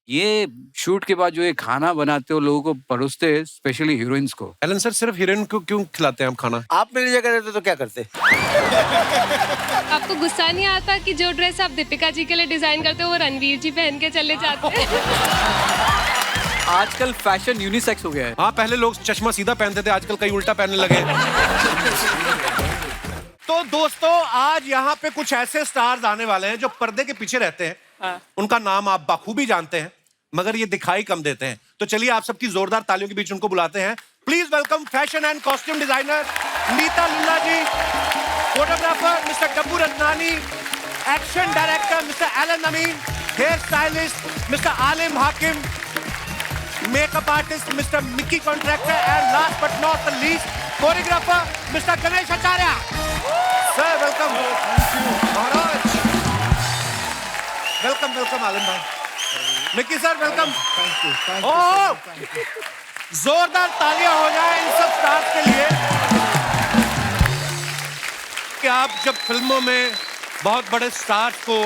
ये शूट के बाद जो ये खाना बनाते हो लोगों को परोसते हैं, स्पेशली हीरोइंस को। एलन सर सिर्फ हीरोइन को क्यों खिलाते हैं आप खाना? आप मेरी जगह रहते तो क्या करते? आपको गुस्सा नहीं आता कि जो ड्रेस आप दीपिका जी के लिए डिजाइन करते हो वो रणवीर जी पहन के चले जाते हैं? आजकल फैशन यूनिसेक्स हो गया है। हाँ, पहले लोग चश्मा सीधा पहनते थे, आजकल कई उल्टा पहनने लगे हैं। तो दोस्तों, आज यहाँ पे कुछ ऐसे स्टार्स आने वाले हैं जो पर्दे के पीछे रहते हैं। उनका नाम आप बखूबी जानते हैं, मगर ये दिखाई कम देते हैं। तो चलिए आप सबकी जोरदार तालियों के बीच उनको बुलाते हैं। Please welcome fashion and costume designer Neeta Lulla ji, photographer mister Dabboo Ratnani, action director mister Allan Amin, hair stylist mister Aalim Hakim, makeup artist mister Mickey Contractor and last but not the least choreographer mister Ganesh Acharya. Sir welcome. महाराज वेलकम वेलकम। आलिम भाई, मिकी सर वेलकम। ओह, जोरदार तालियां हो जाए इन सब stars के लिए। कि आप जब फिल्मों में बहुत बड़े स्टार्स को,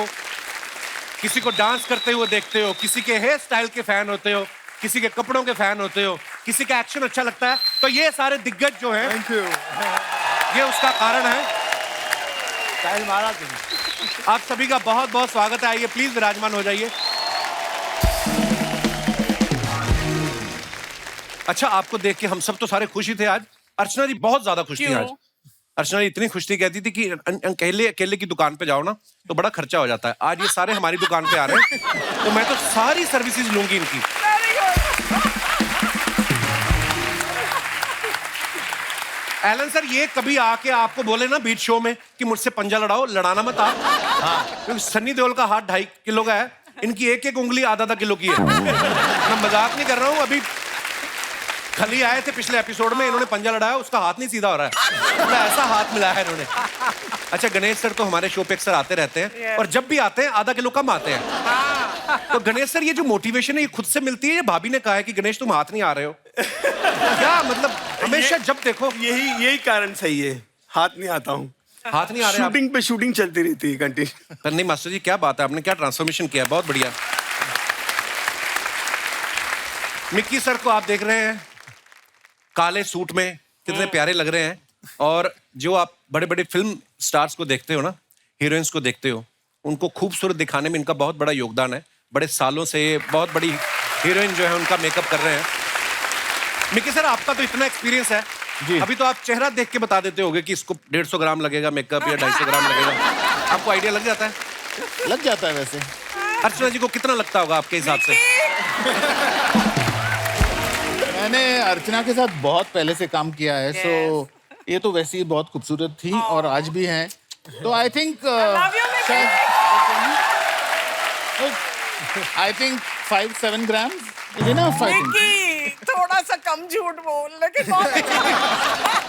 किसी को डांस करते हुए देखते हो, किसी के हेयर स्टाइल के फैन होते हो, किसी के कपड़ों के फैन होते हो, किसी का एक्शन अच्छा लगता है, तो ये सारे दिग्गज जो हैं, ये उसका कारण है। स्टाइल मारा तुमने। आप सभी का बहुत बहुत स्वागत है। आइए प्लीज विराजमान हो जाइए। अच्छा, आपको देख के हम सब तो सारे खुश ही थे आज। अर्चना जी बहुत ज्यादा खुश थी आज। अर्चना जी इतनी खुश थी, कहती थी कि अकेले अकेले की दुकान पे जाओ ना तो बड़ा खर्चा हो जाता है। आज ये सारे हमारी दुकान पे आ रहे हैं तो मैं तो सारी सर्विसेज लूंगी इनकी। एलन सर, ये कभी आके आपको बोले ना बीच शो में कि मुझसे पंजा लड़ाओ, लड़ाना मत आप। हाँ, क्योंकि सन्नी देओल का हाथ 2.5 किलो का है, इनकी एक एक उंगली आधा किलो की है। मैं मजाक नहीं कर रहा हूँ। अभी खली आए थे पिछले एपिसोड में, इन्होंने पंजा लड़ाया, उसका हाथ नहीं सीधा हो रहा है, तो ऐसा हाथ मिलाया है इन्होंने। अच्छा, गणेश सर तो हमारे शो पे अक्सर आते रहते हैं और जब भी आते हैं आधा किलो कम आते हैं। तो गणेश सर, ये जो मोटिवेशन है ये खुद से मिलती है या भाभी ने कहा है कि गणेश तुम हाथ नहीं आ रहे हो? क्या मतलब हमेशा जब देखो यही कारण सही है, हाथ नहीं आता हूँ। हाथ नहीं आ रहे? शूटिंग पे शूटिंग चलती रहती है कंटिन्यू। नहीं मास्टर जी, क्या बात है, आपने क्या ट्रांसफॉर्मेशन किया, बहुत बढ़िया। मिक्की सर को आप देख रहे हैं काले सूट में, कितने प्यारे लग रहे हैं। और जो आप बड़े बड़े फिल्म स्टार्स को देखते हो ना, हीरोइंस को देखते हो, उनको खूबसूरत दिखाने में इनका बहुत बड़ा योगदान है। बड़े सालों से ये बहुत बड़ी हीरोइन जो है उनका मेकअप कर रहे हैं। मिक्की सर, आपका तो इतना एक्सपीरियंस है जी। अभी तो आप चेहरा देख के बता देते होगे कि इसको 150 ग्राम लगेगा मेकअप या 250 ग्राम लगेगा। आपको आइडिया लग जाता है? लग जाता है वैसे। अर्चना जी को कितना लगता होगा आपके हिसाब से? मैंने अर्चना के साथ बहुत पहले से काम किया है, सो ये तो वैसे ही बहुत खूबसूरत थी और आज भी हैं। तो आई थिंक 5-7 ग्राम थोड़ा सा कम झूठ बोल, लेकिन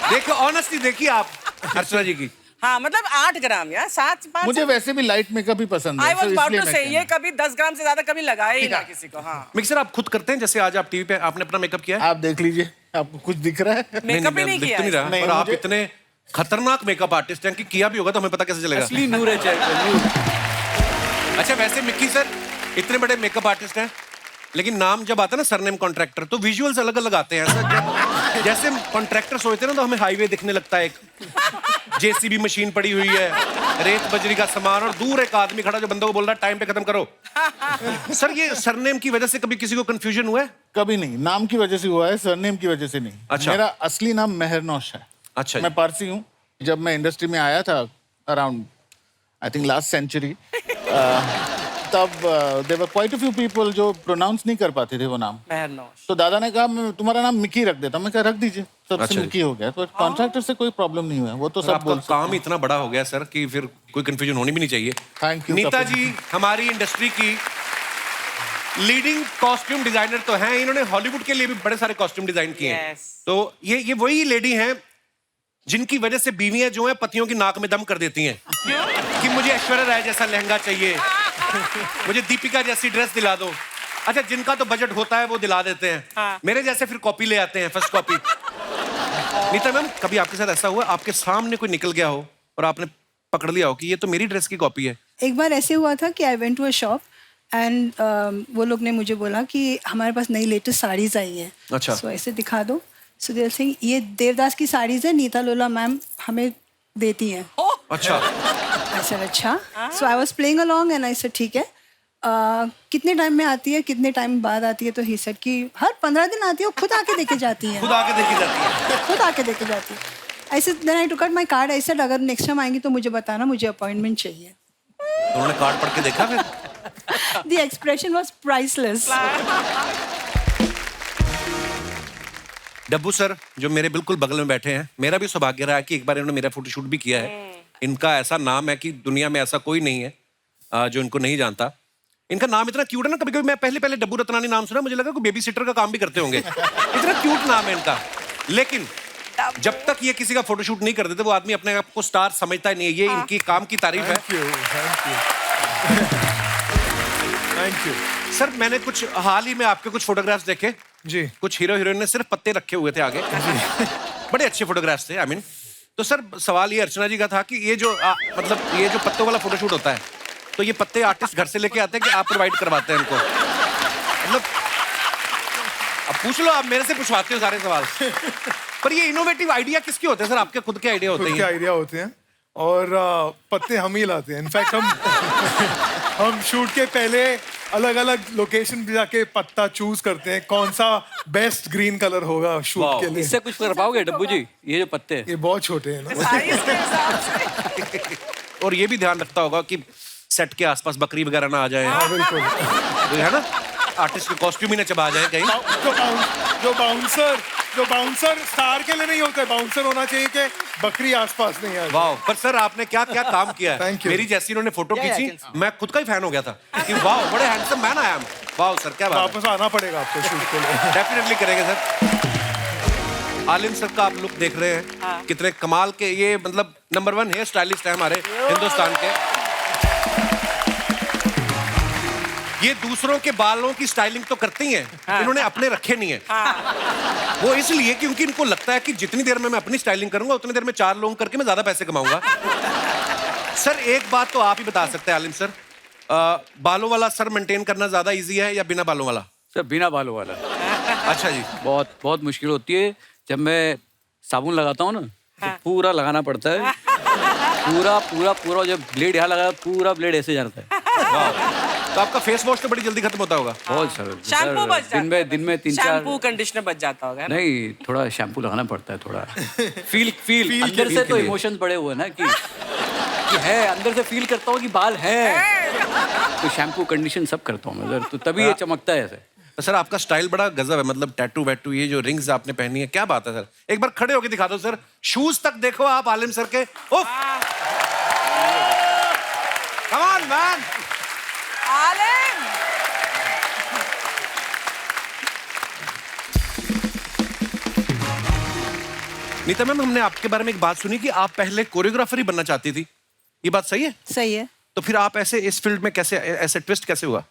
देखो ऑनेस्टली देखिए आप अर्चना जी की। हाँ, मतलब 8 ग्राम या 7-5। मुझे वैसे भी लाइट मेकअप ही पसंद है। I was about to say, ये कभी 10 ग्राम से ज्यादा कभी लगाया ही ना किसी को। हाँ, मिक्की सर, आप खुद करते हैं? जैसे आज आप टीवी पे आपने अपना मेकअप किया है, आप देख लीजिए, आपको कुछ दिख रहा है? मेकअप ही नहीं दिख किया तो नहीं रहा। नहीं, और आप मुझे- इतने खतरनाक मेकअप आर्टिस्ट हैं कि किया भी होगा तो हमें पता कैसे चलेगा? असली नूर है नूर। अच्छा, वैसे मिक्की सर इतने बड़े मेकअप आर्टिस्ट हैं, लेकिन नाम जब आता है ना सरनेम कॉन्ट्रैक्टर, तो विजुअल्स अलग अलग आते हैं। ऐसा जैसे कॉन्ट्रैक्टर सोचते हैं ना तो हमें हाईवे दिखने लगता है, एक जेसीबी मशीन पड़ी हुई है, रेत बजरी का सामान, और दूर एक आदमी खड़ा जो बंदों को बोल रहा है टाइम पे खत्म करो। सर, ये सरनेम की वजह से कभी किसी को कंफ्यूजन हुआ है? कभी नहीं, नाम की वजह से हुआ है, सरनेम की वजह से नहीं। अच्छा। मेरा असली नाम मेहरनौश है। अच्छा जी। मैं पारसी हूँ। जब मैं इंडस्ट्री में आया था around I think last century, तब there were quite a few people जो प्रोनाउंस नहीं कर पाते थे वो नाम। मेहरनौश। तो दादा ने कहा मैं तुम्हारा नाम मिकी रख देता हूं। मैं कहा रख दीजिए, सबसे अच्छा। मिकी हो गया। तो कॉन्ट्रैक्टर से कोई प्रॉब्लम नहीं हुआ, वो तो सब आपका बोल सकते काम हैं। इतना बड़ा हो गया सर कि फिर कोई कंफ्यूजन होनी भी नहीं चाहिए। थैंक यू नीता जी हमारी इंडस्ट्री की लीडिंग कॉस्ट्यूम डिजाइनर तो हैं, इन्होंने हॉलीवुड के लिए भी बड़े सारे कॉस्ट्यूम डिजाइन किए हैं। Yes. तो ये वही लेडी हैं जिनकी वजह से बीवियां जो हैं पतियों की नाक में दम कर देती हैं कि मुझे ऐश्वर्या राय जैसा लहंगा चाहिए, मुझे दीपिका जैसी ड्रेस दिला दो। अच्छा, जिनका तो बजट होता है वो दिला देते हैं। हाँ। मेरे जैसे फिर कॉपी ले आते हैं, फर्स्ट कॉपी। नीता मैम, कभी आपके साथ ऐसा हुआ आपके सामने कोई निकल गया हो और आपने पकड़ लिया हो कि ये तो मेरी ड्रेस की कॉपी है? एक बार ऐसे हुआ था कि I went to a shop and वो लोग ने मुझे बोला कि हमारे पास नई लेटेस्ट साड़ीज आई हैं. अच्छा. सो ऐसे दिखा दो. सो दे सिंह ये देवदास की साड़ीज है, नीता लोला मैम हमें देती हैं. अच्छा. आई सेड अच्छा. So I was playing along and I said ठीक है. कितने टाइम में आती है, कितने टाइम बाद आती है? तो ही सेड कि हर 15 दिन आती है, वो खुद आके देके जाती है. खुद आके देखी जाती है. खुद आके देके जाती है. I said then I took out my card. I said अगर नेक्स्ट टाइम आएंगी तो मुझे बताना, मुझे अपॉइंटमेंट चाहिए. उन्होंने कार्ड पढ़ के देखा फिर? The expression was priceless. Dabboo sir जो मेरे बिल्कुल बगल में बैठे हैं, मेरा भी सौभाग्य रहा है कि एक बार इन्होंने मेरा फोटोशूट भी किया है. इनका ऐसा नाम है कि दुनिया में ऐसा कोई नहीं है जो इनको नहीं जानता. इनका नाम इतना क्यूट है ना, कभी कभी मैं पहले डब्बू रत्नानी नाम सुना, मुझे लगा कोई बेबी सिटर का काम भी करते होंगे. इतना क्यूट नाम है इनका. लेकिन जब तक ये किसी का फोटोशूट नहीं कर देते, वो आदमी अपने आप को स्टार समझता ही नहीं है. ये इनकी काम की तारीफ है. Thank you. सर मैंने कुछ हाल ही में आपके कुछ फोटोग्राफ्स देखे जी. कुछ हीरो हीरोइन ने सिर्फ पत्ते रखे हुए थे आगे. बड़े अच्छे फोटोग्राफ्स थे. आई मीन तो सर सवाल ये अर्चना जी का था कि ये जो मतलब ये जो पत्तों वाला फोटोशूट होता है, तो ये पत्ते आर्टिस्ट घर से लेके आते हैं कि आप प्रोवाइड करवाते हैं इनको? मतलब अब पूछ लो, आप मेरे से पूछवाते हो सारे सवाल. पर ये इनोवेटिव आइडिया किसके होते हैं सर? आपके खुद के आइडिया होते खुद हैं? के आइडिया होते हैं और पत्ते हम ही लाते हैं. इनफैक्ट हम शूट के पहले अलग अलग लोकेशन पे जाके पत्ता चूज करते हैं कौन सा बेस्ट ग्रीन कलर होगा शूट के लिए. इससे कुछ कर पाओगे डब्बू जी? ये जो पत्ते हैं ये बहुत छोटे हैं ना. साइज के हिसाब से. और ये भी ध्यान रखता होगा कि सेट के आसपास बकरी वगैरह ना आ जाए. हाँ बिल्कुल. तो है ना, आर्टिस्ट के कॉस्ट्यूम ही ना चबा जाए कहीं. जो बाउंसर स्टार के लिए नहीं होता है, बाउंसर होना चाहिए कि बकरी आसपास नहीं आ. वाह. पर सर आपने क्या क्या काम किया है. Thank you. मेरी जैसी इन्होंने फोटो खींची, मैं खुद का ही फैन हो गया था कि वाह बड़े हैंडसम मैन आई एम. वाह सर क्या बात वापस आना पड़ेगा आपको शूट के लिए. डेफिनेटली करेंगे सर. आलिम सर का आप लुक देख रहे हैं, कितने कमाल के. ये मतलब नंबर 1 हेयर स्टाइलिस्ट है हमारे हिंदुस्तान के. ये दूसरों के बालों की स्टाइलिंग तो करती हैं, इन्होंने अपने रखे नहीं है. वो इसलिए क्योंकि इनको लगता है कि जितनी देर में मैं अपनी स्टाइलिंग करूंगा उतनी देर में 4 लोगों करके मैं ज्यादा पैसे कमाऊंगा. सर एक बात तो आप ही बता सकते हैं आलिम सर, बालों वाला सर मेंटेन करना ज्यादा इजी है या बिना बालों वाला? सर बिना बालों वाला. अच्छा जी. बहुत बहुत मुश्किल होती है. जब मैं साबुन लगाता हूँ ना, तो पूरा लगाना पड़ता है. पूरा पूरा पूरा. जब ब्लेड यहाँ लगा, पूरा ब्लेड ऐसे जाता है. तो आपका फेस वॉश तो बड़ी जल्दी खत्म होता होगा. बहुत सरल. शैम्पू बच जाता है. दिन में 3-4 शैम्पू कंडीशनर बच जाता होगा ना? नहीं, थोड़ा शैम्पू लगाना पड़ता है. थोड़ा फील अंदर से तो इमोशंस बड़े हुए ना कि है, अंदर से फील करता हूँ कि बाल है, तो शैम्पू कंडीशन सब करता हूँ मैं, तो तभी ये चमकता है ऐसे. सर आपका स्टाइल बड़ा गजब है. मतलब टैटू वैटू, ये जो रिंग्स आपने पहनी है, क्या बात है सर. एक बार खड़े होके दिखा दो सर. शूज तक देखो आप आलिम सर के. Come on man. आलिम. नीता मैम, हमने आपके बारे में एक बात सुनी कि आप पहले कोरियोग्राफर ही बनना चाहती थी. ये बात सही है? सही है. तो फिर आप ऐसे इस फील्ड में कैसे, ऐसे ट्विस्ट कैसे हुआ?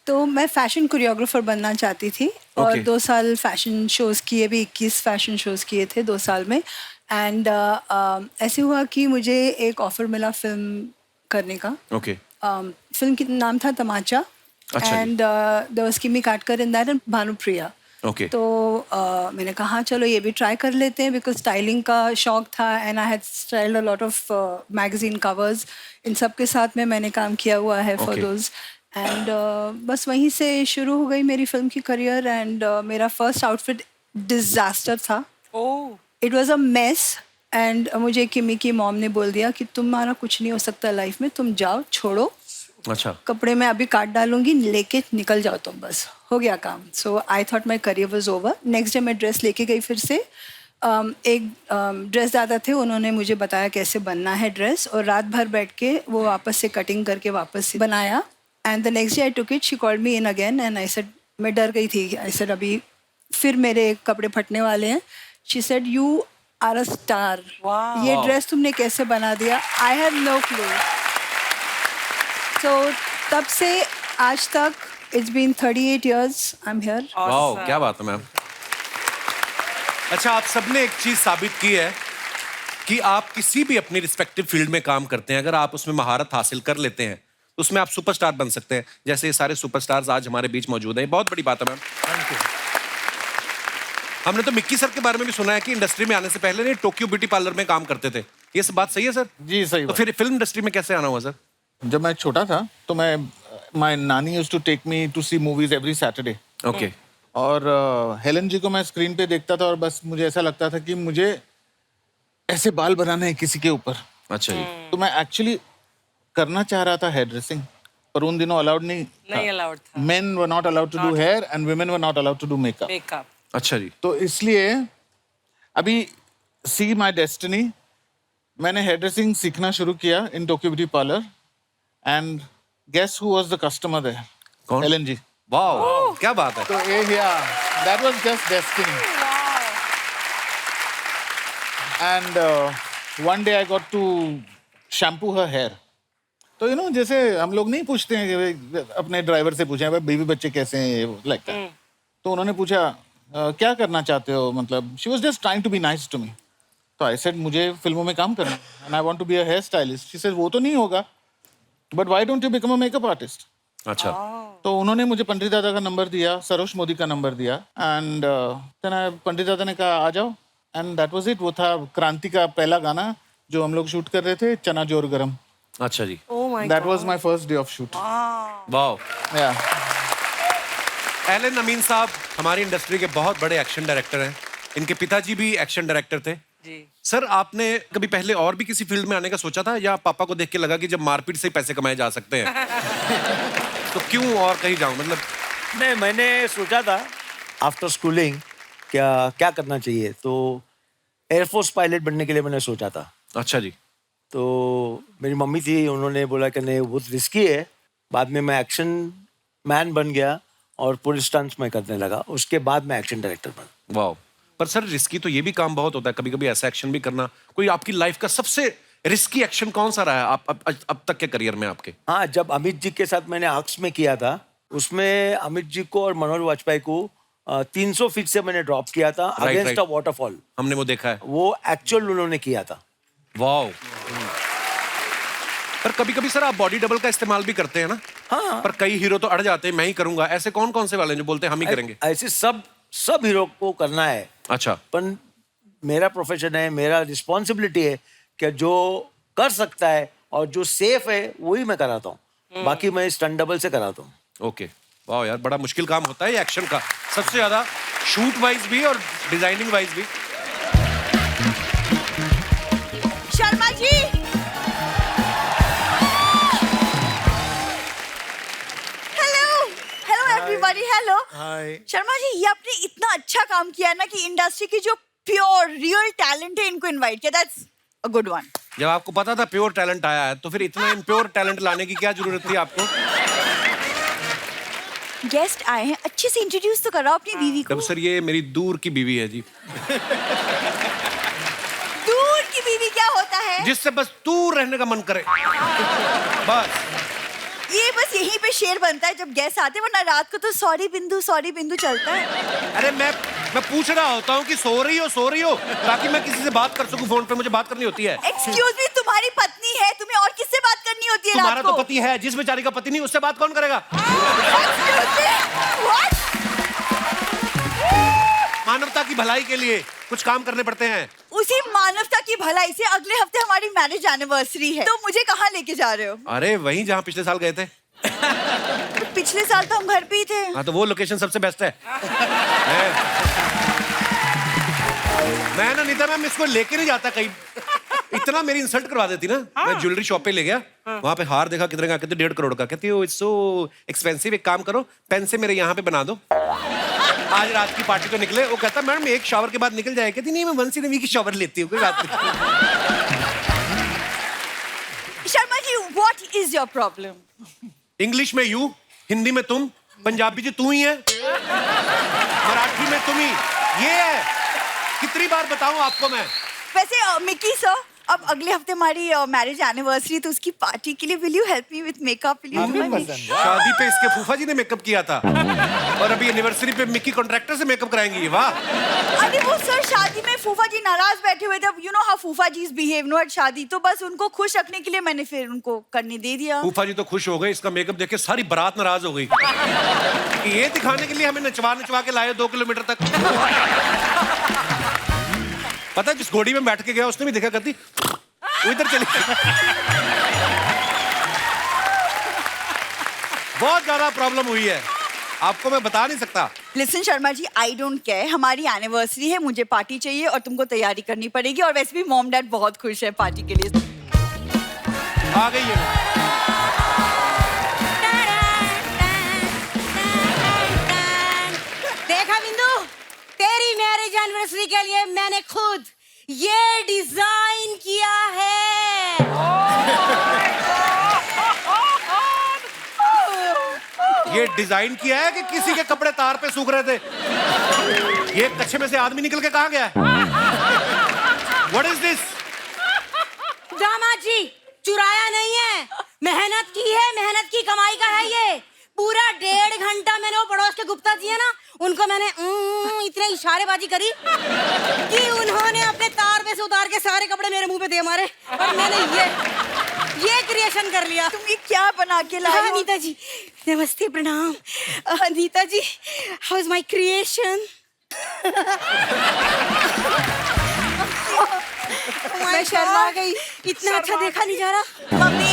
तो मैं फैशन कोरियोग्राफर बनना चाहती थी और Okay. 2 साल फैशन शोज किए भी, 21 फैशन शोज किए थे 2 साल में. एंड ऐसे हुआ कि मुझे एक ऑफर मिला फिल्म करने का. ओके. फिल्म का नाम था तमाचा. अच्छा जी. एंड देयर वाज किमी काटकर in that and Bhanupriya. Okay. तो मैंने कहा चलो ये भी ट्राई कर लेते हैं, बिकॉज स्टाइलिंग का शौक था and I had styled a lot of magazine covers. इन सब के साथ में मैंने काम किया हुआ है फॉर Okay. दोज. एंड बस वहीं से शुरू हो गई मेरी फिल्म की करियर. एंड मेरा फर्स्ट आउटफिट डिजास्टर था. It was a mess. And मुझे किमी की मॉम ने बोल दिया कि तुम्हारा कुछ नहीं हो सकता लाइफ में, तुम जाओ, छोड़ो. अच्छा. कपड़े में अभी काट डालूंगी, लेके निकल जाओ तुम, बस हो गया काम. So I thought my career was over. Next day मैं ड्रेस लेके गई फिर से. एक ड्रेस दादा थे, उन्होंने मुझे बताया कैसे बनना है ड्रेस, और रात भर बैठ के वो वापस से कटिंग करके वापस से बनाया. And the next day I took it. She called me in again and I said, मैं डर गई थी. आई सेड अभी फिर मेरे कपड़े फटने वाले हैं. She said you are a star. ये ड्रेस तुमने कैसे बना दिया? I have no clue. So तब से आज तक it's been 38 years I am here. Wow, क्या बात है मैम. अच्छा, आप सबने एक चीज साबित की है कि आप किसी भी अपनी रिस्पेक्टिव फील्ड में काम करते हैं, अगर आप उसमें महारत हासिल कर लेते हैं उसमें आप सुपरस्टार बन सकते हैं, जैसे ये सारे सुपरस्टार्स आज हमारे बीच मौजूद हैं। बहुत बड़ी बात है मैम। हमने तो मिक्की सर के बारे में भी सुना है कि इंडस्ट्री में आने से पहले टोक्यो ब्यूटी पार्लर में काम करते थे। ये सब बात सही है सर? जी सही तो फिर फिल्म इंडस्ट्री में कैसे आना हुआ सर? जब मैं छोटा था तो मैं my nani used to take me to see movies every Saturday. Okay. और हेलन जी को मैं स्क्रीन पे देखता था और बस मुझे ऐसा लगता था कि मुझे ऐसे बाल बनाने हैं किसी के ऊपर। अच्छा जी। तो मैं एक्चुअली करना चाह रहा था हेयर ड्रेसिंग, पर उन दिनों अलाउड नहीं अलाउड था। Men were not allowed to do hair and women were not allowed to do makeup. Makeup. अच्छा जी। तो इसलिए अभी सी माय डेस्टिनी, मैंने हेयर ड्रेसिंग सीखना शुरू किया in Tokyo beauty parlour and guess who was the customer there? कौन? हेलन जी। वाओ, क्या बात है। तो that was just destiny. And one day I got to shampoo her hair. तो जैसे हम लोग नहीं पूछते हैं कि अपने ड्राइवर से पूछे भाई बीवी बच्चे कैसे हैं, लाइक दैट। तो उन्होंने पूछा क्या करना चाहते हो, मतलब she was just trying to be nice to me. तो आई सेड मुझे फिल्मों में काम करना and I want to be a hair stylist. She said वो तो नहीं होगा, but why don't you become a makeup artist? अच्छा। तो उन्होंने मुझे पंडित दादा का नंबर दिया, सरोज मोदी का नंबर दिया एंड देन पंडित दादा ने कहा आ जाओ एंड दैट वाज इट। वो था क्रांति का पहला गाना जो हम लोग शूट कर रहे थे, चना जोर गरम। अच्छा जी। That was my first day of shoot. Wow. या एलन अमीन साहब हमारी इंडस्ट्री के बहुत बड़े एक्शन डायरेक्टर हैं। इनके पिताजी भी एक्शन डायरेक्टर थे। जी। सर आपने कभी पहले और भी किसी फील्ड में आने का सोचा था, या पापा को देख के लगा कि जब मारपीट से ही पैसे कमाए जा सकते हैं तो क्यों और कहीं जाऊं? मतलब नहीं, मैंने सोचा था आफ्टर स्कूलिंग क्या करना चाहिए, तो एयरफोर्स पायलट बनने के लिए मैंने सोचा था। अच्छा जी। तो मेरी मम्मी थी, उन्होंने बोला कि नहीं बहुत रिस्की है। बाद में मैं एक्शन मैन बन गया और पूरे स्टंट्स में करने लगा। उसके बाद मैं एक्शन डायरेक्टर बना। वाह। पर सर रिस्की तो ये भी काम बहुत होता है, कभी कभी ऐसा एक्शन भी करना। कोई आपकी लाइफ का सबसे रिस्की एक्शन कौन सा रहा है आप अब तक के करियर में आपके? हाँ, जब अमित जी के साथ मैंने आर्क्स में किया था, उसमें अमित जी को और मनोहर वाजपेयी को 300 फीट से मैंने ड्रॉप किया था अगेंस्ट अ वाटरफॉल। हमने वो देखा है। वो एक्चुअल उन्होंने किया था। वाह। पर कभी कभी सर आप बॉडी डबल का इस्तेमाल भी करते हैं ना? हाँ। पर कई हीरो तो अड़ जाते हैं, मैं ही करूंगा। ऐसे कौन कौन से वाले हैं जो बोलते हैं हम ही करेंगे? ऐसे सब हीरो को करना है। अच्छा। पर मेरा प्रोफेशन है, मेरा रिस्पॉन्सिबिलिटी है कि जो कर सकता है और जो सेफ है वही मैं कराता हूँ। बाकी मैं स्टंट डबल से कराता हूँ। ओके। वाह यार, बड़ा मुश्किल काम होता है ये एक्शन का, सबसे ज्यादा शूट वाइज भी और डिजाइनिंग वाइज भी। Sharma ji, everybody, hello. हाय। शर्मा जी, ये आपने इतना अच्छा काम किया ना कि इंडस्ट्री की जो प्योर रियल टैलेंट है इनको इनवाइट किया। That's a good one. जब आपको पता था प्योर टैलेंट आया है तो फिर इतना इम्प्योर टैलेंट लाने की क्या जरूरत थी आपको? गेस्ट आए हैं, अच्छे से इंट्रोड्यूस तो कराओ अपनी बीवी को। तब सर ये मेरी दूर की बीवी है जी। दूर की बीवी क्या होता है? जिससे बस दूर रहने का मन करे बस। ये बस यहीं पे शेर बनता है जब गेस्ट आते हैं, वरना रात को तो सॉरी बिंदु चलता है। अरे मैं पूछ रहा होता हूँ कि सो रही हो ताकि मैं किसी से बात कर सकूं। फोन पे मुझे बात करनी होती है। एक्सक्यूज मी, तुम्हारी पत्नी है, तुम्हें और किससे बात करनी होती है? तुम्हारा तो पति है, जिस बेचारी का पति नहीं उससे बात कौन करेगा? मानवता की भलाई के लिए कुछ काम करने पड़ते हैं। उसी मानवता की भलाई से अगले हफ्ते हमारी मैरिज एनिवर्सरी है, तो मुझे कहाँ लेके जा रहे हो? अरे वहीं जहाँ पिछले साल गए थे। पिछले साल तो हम घर पे ही थे। हाँ, तो वो लोकेशन सबसे बेस्ट है। मैं ना नीता मैम इसको लेके नहीं जाता कहीं। इतना मेरी इंसल्ट करवा देती ना। मैं ज्वेलरी शॉप पे ले गया, वहां पे हार देखा कितने का, कहते 1.5 करोड़ का। कहती हो इट्स सो एक्सपेंसिव, एक काम करो पेन से मेरे यहाँ पे बना दो। आज रात की पार्टी तो निकले। वो कहता मैडम एक शावर के बाद निकल जाए। कहती नहीं, मैं वंस इन अ वीक की शावर लेती हूँ, कोई बात नहीं। Sharma ji, what is your problem? English में यू, हिंदी में तुम, पंजाबी जी तू ही है, मराठी में तुम ही। ये है। कितनी बार बताऊं आपको मैं? वैसे मिकी सर, अब अगले हफ्ते हमारी मैरिज एनिवर्सरी, तो उसकी पार्टी के लिए will you help me with makeup? शादी पे इसके फूफा जी ने मेकअप किया था और अभी एनिवर्सरी पे मिक्की कॉन्ट्रैक्टर से मेकअप कराएंगी। वाह। अरे वो सर शादी में फूफा जी नाराज बैठे हुए थे, यू नो हाउ फूफा जी बिहेव नो एट शादी, तो बस उनको खुश रखने के लिए मैंने फिर उनको करने दे दिया। फूफा जी तो खुश हो गए, इसका मेकअप देख के सारी बारात नाराज हो गई। ये दिखाने के लिए हमें नचवा के लाए 2 किलोमीटर तक। पता है जिस घोड़ी में बैठ के गया उसने भी देखा करती वो इधर चली गई। बहुत ज्यादा प्रॉब्लम हुई है, आपको मैं बता नहीं सकता। Listen Sharma ji, I don't care, हमारी एनिवर्सरी है, मुझे पार्टी चाहिए और तुमको तैयारी करनी पड़ेगी। और वैसे भी मॉम डैड बहुत खुश है पार्टी के लिए। आ गई है। देखा बिंदु, तेरी मैरिज एनिवर्सरी के लिए मैंने खुद ये डिजाइन किया है। ये डिजाइन किया है कि किसी के कपड़े तार पे सूख रहे थे? ये कच्छे में से आदमी निकल के कहाँ गया? What is this? दामाद जी, चुराया नहीं है, मेहनत की है, मेहनत की कमाई का है ये। पूरा 1.5 घंटा मैंने वो पड़ोस के गुप्ता जी है ना, उनको मैंने इतने इशारेबाजी करी कि उन्होंने अपने तार पे से उतार के सारे कपड़े मेरे मुंह पे दे मारे और मैंने ये क्रिएशन कर लिया। तुम ये क्या बना के लाए हो? अनीता जी नमस्ते, प्रणाम। अनीता जी, हाउ इज माय क्रिएशन? मैं शर्मा गई, इतना अच्छा देखा नहीं जा रहा। मम्मी,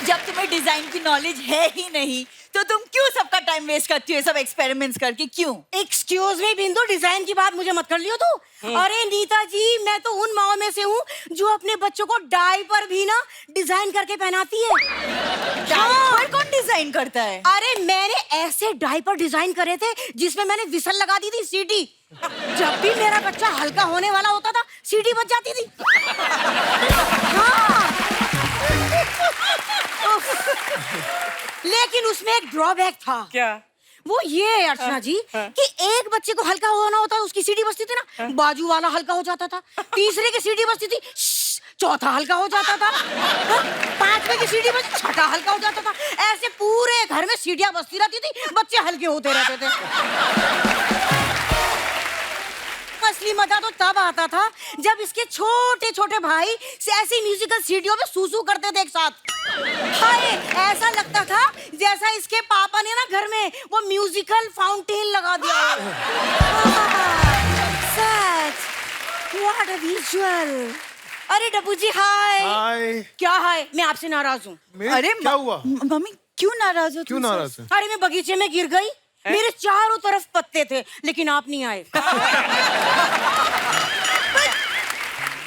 जब तुम्हें डिजाइन की नॉलेज है ही नहीं तो तुम क्यों सबका टाइम वेस्ट करती हो सब एक्सपेरिमेंट्स करके? क्यों? एक्सक्यूज मी बिंदु, डिजाइन की बात मुझे मत कर लियो तू। अरे नीता जी, मैं तो उन माओ में से हूँ जो अपने बच्चों को डायपर भी ना डिजाइन करके पहनाती है। डायपर कौन डिजाइन करता है? अरे मैंने ऐसे डायपर डिजाइन करे थे जिसमें मैंने विसल लगा दी थी, सीटी। जब भी मेरा बच्चा हल्का होने वाला होता था, सीटी बज जाती थी। हाँ। लेकिन उसमें एक ड्रॉबैक था। क्या? वो ये अर्चना जी कि एक बच्चे को हल्का होना होता था, उसकी सीढ़ी बजती थी ना, बाजू वाला हल्का हो जाता था, तीसरे की सीढ़ी बजती थी, चौथा हल्का हो जाता था, 5वें की सीढ़ी बजती, छठा हल्का हो जाता था। ऐसे पूरे घर में सीढ़ियां बजती रहती थी, बच्चे हल्के होते रहते थे। असली मजा तो तब आता था जब इसके छोटे छोटे भाई ऐसी म्यूजिकल सीढ़ियों में सूसू करते थे एक साथ। हाय, ऐसा लगता था जैसा इसके पापा ने ना घर में वो म्यूजिकल फाउंटेन लगा दिया। सच, व्हाट अ विजुअल। अरे डब्बू जी हाय। हाय। क्या हाय? मैं आपसे नाराज हूँ। अरे क्या हुआ? मम्मी क्यों नाराज हो? क्यों नाराज है? अरे मैं बगीचे में गिर गई, मेरे चारों तरफ पत्ते थे लेकिन आप नहीं आए।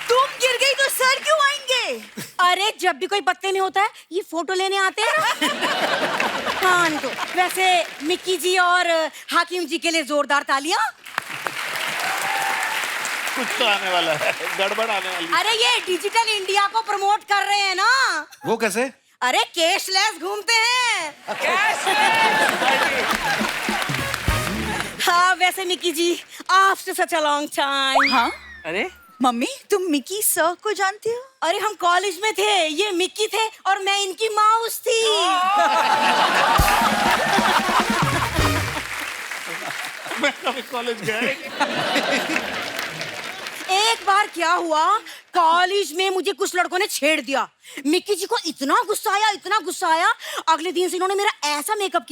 तुम गिर गई तो सर क्यों आएंगे? अरे जब भी कोई पत्ते में होता है ये फोटो लेने आते हैं ना। हाँ तो वैसे मिक्की जी और हाकिम जी के लिए जोरदार तालियां। कुछ तो आने वाला है, गड़बड़ आने वाली। अरे ये डिजिटल इंडिया को प्रमोट कर रहे हैं ना। वो कैसे? अरे कैशलेस घूमते हैं। हाँ वैसे Mickey ji, after such a long time. हाँ? अरे मम्मी, तुम मिकी सर को जानती हो? अरे हम कॉलेज में थे, ये मिक्की थे और मैं इनकी माउस थी। मैं कभी कॉलेज गया। एक बार क्या हुआ, कॉलेज में मुझे कुछ लड़कों ने छेड़ दिया। मिक्की जी को इतना गुस्सा आया, अगले दिन से इन्होंने मेरा ऐसा मेकअप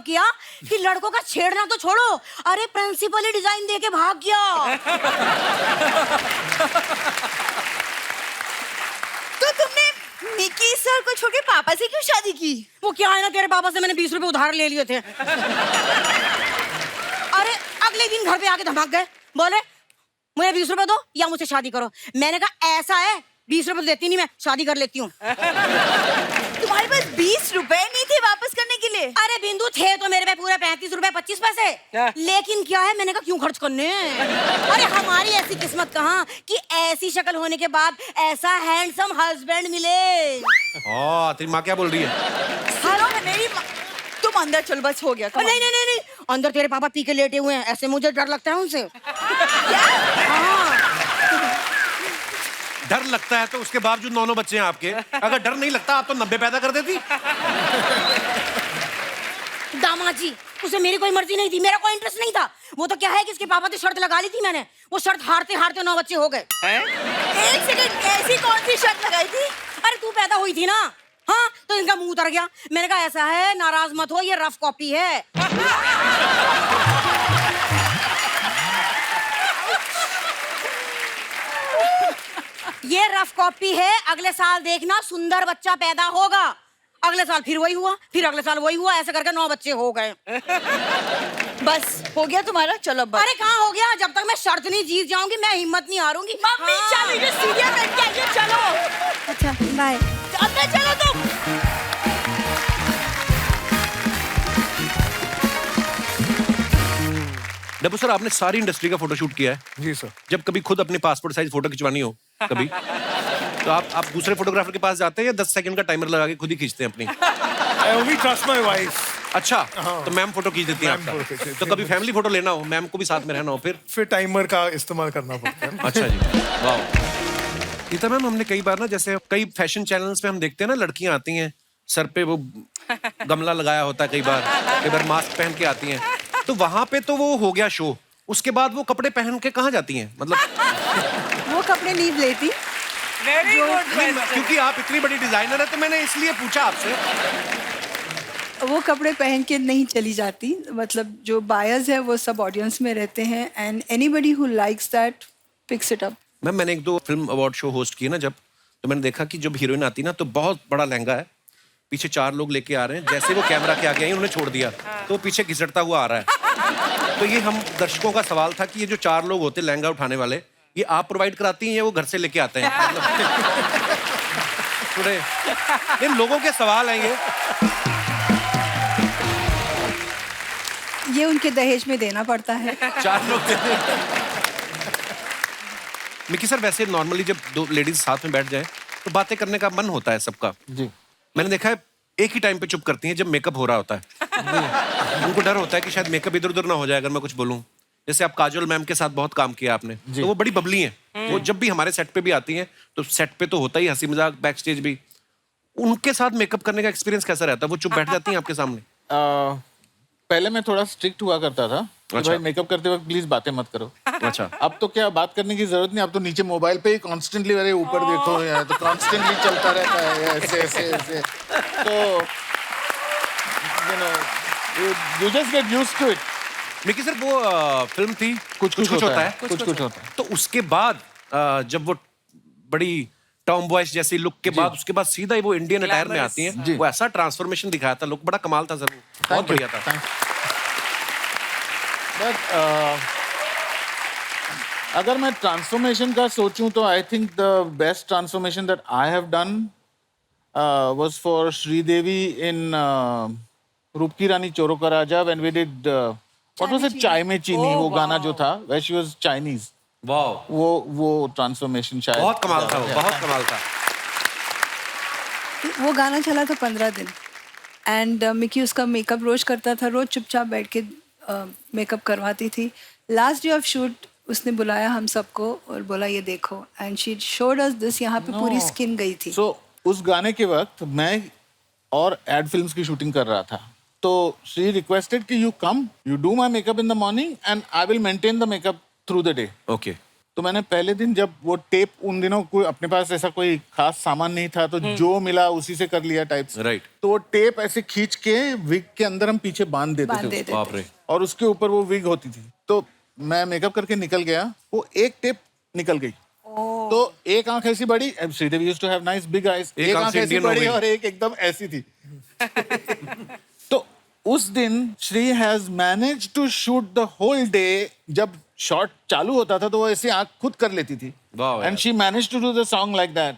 किया कि लड़कों का छेड़ना तो छोड़ो, अरे प्रिंसिपल ही डिजाइन दे के भाग गया। तो तुमने मिकी सर को छोड़ के पापा से क्यों शादी की? वो क्या है ना, तेरे पापा से मैंने 20 रुपए उधार ले लिए थे। अरे अगले दिन घर पे आके धमक गए, बोले मुझे 20 रुपए दो या मुझसे शादी करो। मैंने कहा ऐसा है, 20 रुपए देती नहीं, मैं शादी कर लेती हूँ। तुम्हारे पास 20 रुपए नहीं थे वापस करने के लिए? अरे बिंदु, थे तो मेरे पे पूरे 35 रुपए 25 पैसे। लेकिन क्या है, मैंने कहा क्यों खर्च करने। अरे हमारी ऐसी किस्मत कहाँ कि ऐसी शक्ल होने के बाद ऐसा हैंडसम हस्बैंड मिले। तेरी माँ क्या बोल रही है? हेलो, मेरी तुम अंदर चल, बस हो गया। नहीं, अंदर तेरे पापा पी के लेटे हुए हैं, ऐसे मुझे डर लगता है उनसे। हाँ। डर लगता है तो उसके बावजूद 9 बच्चे हैं आपके। अगर डर नहीं लगता आप तो 90 पैदा कर देती। दामाद जी, उसे मेरी कोई मर्जी नहीं थी, मेरा कोई इंटरेस्ट नहीं था। वो तो क्या है कि इसके पापा से शर्त लगा ली थी मैंने, वो शर्त हारते हारते 9 बच्चे हो गए। एक सेकंड, ऐसी कौन सी शर्त लगाई थी? अरे तू पैदा हुई थी ना, हाँ, तो इनका मुंह उतर गया। मैंने कहा ऐसा है, नाराज मत हो, ये रफ कॉपी है। ये रफ कॉपी है, अगले साल देखना सुंदर बच्चा पैदा होगा। अगले साल फिर वही हुआ, फिर अगले साल वही हुआ, ऐसे करके 9 बच्चे हो गए। बस हो गया तुम्हारा? चलो बस। अरे कहाँ हो गया, जब तक मैं शर्त नहीं जीत जाऊंगी मैं हिम्मत नहीं हारूंगी। मम्मी चलो, ये सीढ़ियां बैठ के आइए, चलो। अच्छा बाय। अंदर चलो तुम। डब्बू सर, आपने सारी इंडस्ट्री का फोटोशूट किया है। जी सर। जब कभी खुद अपने पासपोर्ट साइज फोटो खिंचवानी हो कभी, तो आप दूसरे फोटोग्राफर के पास जाते हैं या 10 सेकंड का टाइमर लगा के खुद ही खींचते हैं अपनी? I only trust my wife. अच्छा, हाँ। तो मैम फोटो खींच देती है मैम आपका। फोटो तो कभी फैमिली फोटो लेना हो, मैम को भी साथ में रहना हो, फिर टाइमर का इस्तेमाल करना पड़ता है। अच्छा जी, वाह। गीता मैम, हमने कई बार ना, जैसे कई फैशन चैनल्स पे हम देखते हैं ना, लड़कियां आती हैं सर पे वो गमला लगाया होता है, कई बार मास्क पहन के आती हैं, तो वहां पे तो वो हो गया शो। उसके बाद वो कपड़े पहन के कहाँ जाती हैं? मतलब वो कपड़े नहीं लेती। Very good. क्योंकि आप इतनी बड़ी डिजाइनर है तो मैंने इसलिए पूछा आपसे। वो कपड़े पहन के नहीं चली जाती, मतलब जो बायर्स है वो सब ऑडियंस में रहते हैं, and anybody who likes that picks it up. Ma'am, मैंने 1-2 फिल्म अवार्ड शो होस्ट किए ना, जब तो मैंने देखा कि जब हीरोइन आती ना तो बहुत बड़ा लहंगा है, पीछे 4 लोग लेके आ रहे हैं, जैसे वो कैमरा के आगे आई उन्होंने छोड़ दिया तो पीछे घिसटता हुआ आ रहा है। तो ये हम दर्शकों का सवाल था कि ये जो 4 लोग होते लहंगा उठाने वाले, ये आप प्रोवाइड कराती हैं या वो घर से लेके आते हैं? थोड़े इन लोगों के सवाल हैं ये उनके दहेज में देना पड़ता है। 4 लोग देते हैं। मिकी सर, वैसे नॉर्मली जब 2 लेडीज साथ में बैठ जाए तो बातें करने का मन होता है सबका जी। मैंने देखा है एक ही टाइम पे चुप करती हैं जब मेकअप हो रहा होता है। उनको डर होता है कि शायद मेकअप इधर उधर ना हो जाए अगर मैं कुछ बोलूं। जैसे आप काजोल मैम के साथ बहुत काम किया आपने, तो वो बड़ी बबली हैं। वो जब भी हमारे सेट पे भी आती हैं तो सेट पे तो होता ही हंसी मजाक, बैक स्टेज भी। उनके साथ मेकअप करने का एक्सपीरियंस कैसा रहता है? वो चुप बैठ जाती हैं आपके सामने? पहले मैं थोड़ा स्ट्रिक्ट हुआ करता था कि अच्छा। भाई मेकअप करते वक्त प्लीज बातें मत करो। अच्छा। अब तो क्या बात करने की जरूरत नहीं, अब तो नीचे मोबाइल पे ही कॉन्स्टेंटली, अरे ऊपर देखो यार, तो कॉन्स्टेंटली चलता रहता है ऐसे ऐसे ऐसे। तो you just get used to it। Mickey sir, वो फिल्म थी कुछ होता है। कुछ होता है। तो उसके बाद जब वो बड़ी टॉम बॉयज जैसी लुक के बाद, उसके बाद सीधा ही वो इंडियन अटायर में आती हैं, वो ऐसा ट्रांसफॉर्मेशन दिखाया था, लुक बड़ा कमाल था सर, बहुत बढ़िया था। बट अगर मैं ट्रांसफॉर्मेशन का सोचूं तो I think the best transformation that I have done was for Sridevi in Roop Ki Rani Choron Ka Raja, when we did what was it, चाय में चीनी, वो गाना जो था, वेयर शी वाज चाइनीज। वाह, वो ट्रांसफॉर्मेशन शायद बहुत कमाल था, वो बहुत कमाल था। वो गाना चला था 15 दिन, एंड मिकी उसका मेकअप रोज करता था, रोज चुपचाप बैठ के मेकअप करवाती थी। लास्ट डे ऑफ शूट उसने बुलाया हम सबको और बोला ये देखो, and she showed us this, यहाँ पे पूरी स्किन गई थी। सो उस गाने के वक्त मैं और एड फिल्म्स की शूटिंग कर रहा था, तो शी रिक्वेस्टेड कि you come, you do my makeup in the morning and I will maintain the makeup through the day. Okay. तो मैंने पहले दिन, जब वो टेप, उन दिनों कोई अपने पास ऐसा कोई खास सामान नहीं था, तो जो मिला उसी से कर लिया टाइप्स। राइट। तो वो टेप ऐसे खींच के विग के अंदर हम पीछे बांध देते थे, बाप रे। और उसके ऊपर वो विग होती थी। तो मैं मेकअप करके निकल गया, वो एक टेप निकल गई, तो एक आंख ऐसी बड़ी, Sridevi used to have nice big eyes, एक आंख ऐसी बड़ी और एक एकदम ऐसी थी। तो उस दिन Sri has manage to shoot the whole day. जब शॉट चालू होता था तो वो ऐसे आंख खुद कर लेती थी, and she manage to do the song like that.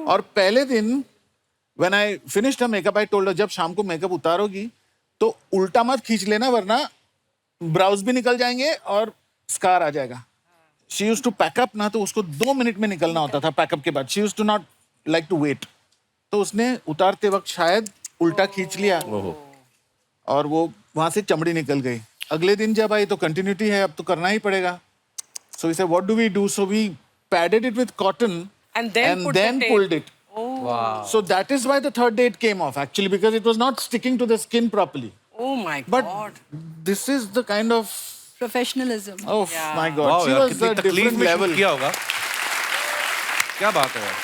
और पहले दिन when I finished the makeup, I told her, जब शाम को मेकअप उतारोगी तो उल्टा मत खींच लेना, वरना ब्राउज भी निकल जाएंगे और स्कार आ जाएगा। शी यूज्ड टू पैकअप ना, तो उसको 2 मिनट में निकलना होता था पैकअप के बाद। She used to not like to wait. तो उसने उतारते वक्त शायद उल्टा खींच लिया और वो वहां से चमड़ी निकल गई। अगले दिन जब आई तो कंटिन्यूटी है, अब तो करना ही पड़ेगा। So we said what do we do, so we padded it with cotton And then and put the then tape. pulled it. Wow. So that is why the third day it came off actually, because it was not sticking to the skin properly. Oh my But God. this is the kind of, Professionalism. oh Yeah. my God, वाह she यार, was कितनी a तकलीफ different में level. Shoot किया होगा। क्या बात है यार।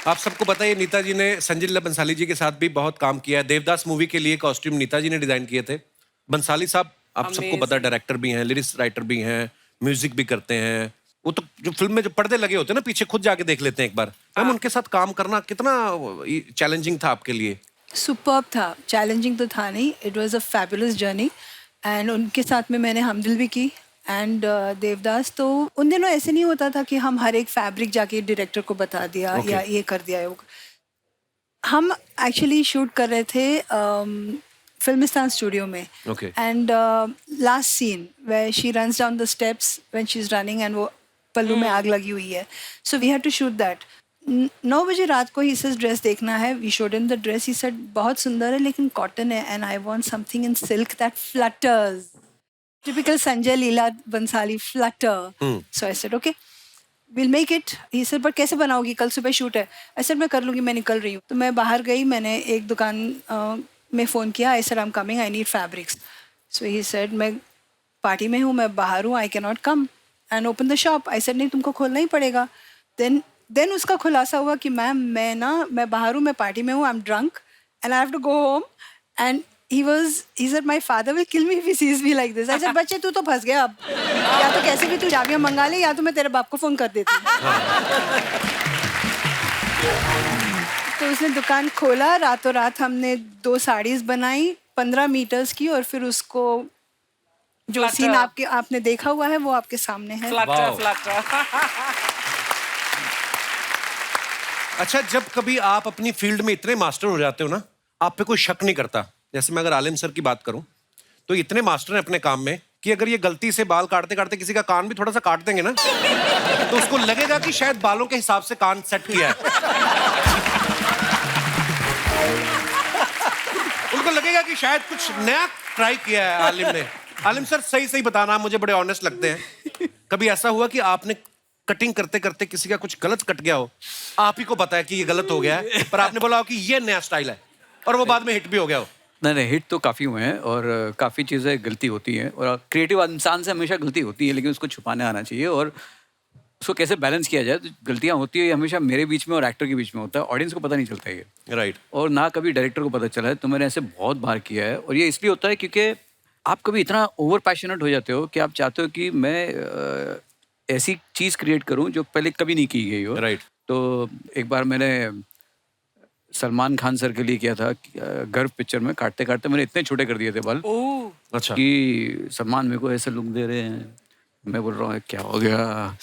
आप सबको पता है नीता जी ने संजय लीला बंसाली जी के साथ भी बहुत काम किया है। देवदास मूवी के लिए कॉस्ट्यूम नीता जी ने डिजाइन किए थे। बंसाली साहब आप सबको पता है डायरेक्टर भी हैं, लिरिक्स राइटर भी हैं, म्यूजिक भी करते हैं। वो तो जो फिल्म में जो पर्दे लगे होते हैं ना पीछे, खुद जाके देख लेते हैं एक बार। मैम उनके साथ काम करना कितना चैलेंजिंग था आपके लिए? सुपर्ब था, चैलेंजिंग तो था नहीं, it was a fabulous journey. And उनके साथ में मैंने हमदिल भी की एंड देवदास। तो उन दिनों ऐसे नहीं होता था कि हम हर एक फैब्रिक जाके डायरेक्टर को बता दिया या ये कर दिया। हम एक्चुअली शूट कर रहे थे फिल्मिस्तान स्टूडियो में। And last scene where she runs down the steps when she is running and वो पल्लू में आग लगी हुई है। So we had to shoot that. 9 बजे रात को ही सेड ड्रेस देखना है। We showed in the dress. He said बहुत सुंदर है लेकिन कॉटन है and I want something in silk that flutters. Typical Sanjay Leela Bhansali flutter. So I said okay will make it. He said पर कैसे बनाओगी, कल सुबह शूट है। आई सेड मैं कर लूँगी, मैं निकल रही हूँ। तो मैं बाहर गई, मैंने एक दुकान में फ़ोन किया। I said I am coming, I need fabrics. So he said मैं पार्टी में हूँ, मैं बाहर हूँ, I can not come and open the shop. I said नहीं, तुमको खोलना ही पड़ेगा। देन उसका खुलासा हुआ कि मैम मैं बाहर हूँ, मैं पार्टी में हूँ, I am drunk and I have to go home. And he said my father will kill me if he sees me like this. I said बच्चे तू तो फंस गया अब, या तो कैसे भी तू चाबियां मंगा ले या तो मैं तेरे बाप को फोन कर देती हूँ। तो उसने दुकान खोला, रातों रात हमने 2 साड़ीज बनाई 15 मीटर्स की और फिर उसको जो सीन आपने देखा हुआ है वो आपके सामने है। अच्छा, जब कभी आप अपनी फील्ड में इतने मास्टर हो जाते हो ना, आप पे कोई शक नहीं करता। जैसे मैं अगर आलिम सर की बात करूं तो इतने मास्टर हैं अपने काम में कि अगर ये गलती से बाल काटते काटते किसी का कान भी थोड़ा सा काट देंगे ना तो उसको लगेगा कि शायद बालों के हिसाब से कान सेट किया है। उनको लगेगा कि शायद कुछ नया ट्राई किया है आलिम ने। आलिम सर सही बताना, मुझे बड़े ऑनेस्ट लगते हैं। कभी ऐसा हुआ कि आपने कटिंग करते करते किसी का कुछ गलत कट गया हो, आप ही को पता है कि ये गलत हो गया है, पर आपने बोला हो कि ये नया स्टाइल है और वो बाद में हिट भी हो गया हो? नहीं, हिट तो काफ़ी हुए हैं और काफ़ी चीज़ें गलती होती हैं और क्रिएटिव इंसान से हमेशा गलती होती है, लेकिन उसको छुपाने आना चाहिए और उसको कैसे बैलेंस किया जाए। तो गलतियाँ होती है हमेशा मेरे बीच में और एक्टर के बीच में होता है, ऑडियंस को पता नहीं चलता है ये। राइट। और ना कभी डायरेक्टर को पता चला है। तो मैंने ऐसे बहुत बार किया है और ये इसलिए होता है क्योंकि आप कभी इतना ओवर पैशनेट हो जाते हो कि आप चाहते हो कि मैं ऐसी चीज़ क्रिएट करूँ जो पहले कभी नहीं की गई हो। राइट। तो एक बार मैंने सलमान खान सर के लिए किया था, गर्व पिक्चर में काटते काटते मैंने इतने छोटे कर दिए थे बाल। अच्छा। कि सलमान मेरे को ऐसे लुक दे रहे हैं, मैं बोल रहा हूँ क्या हो गया।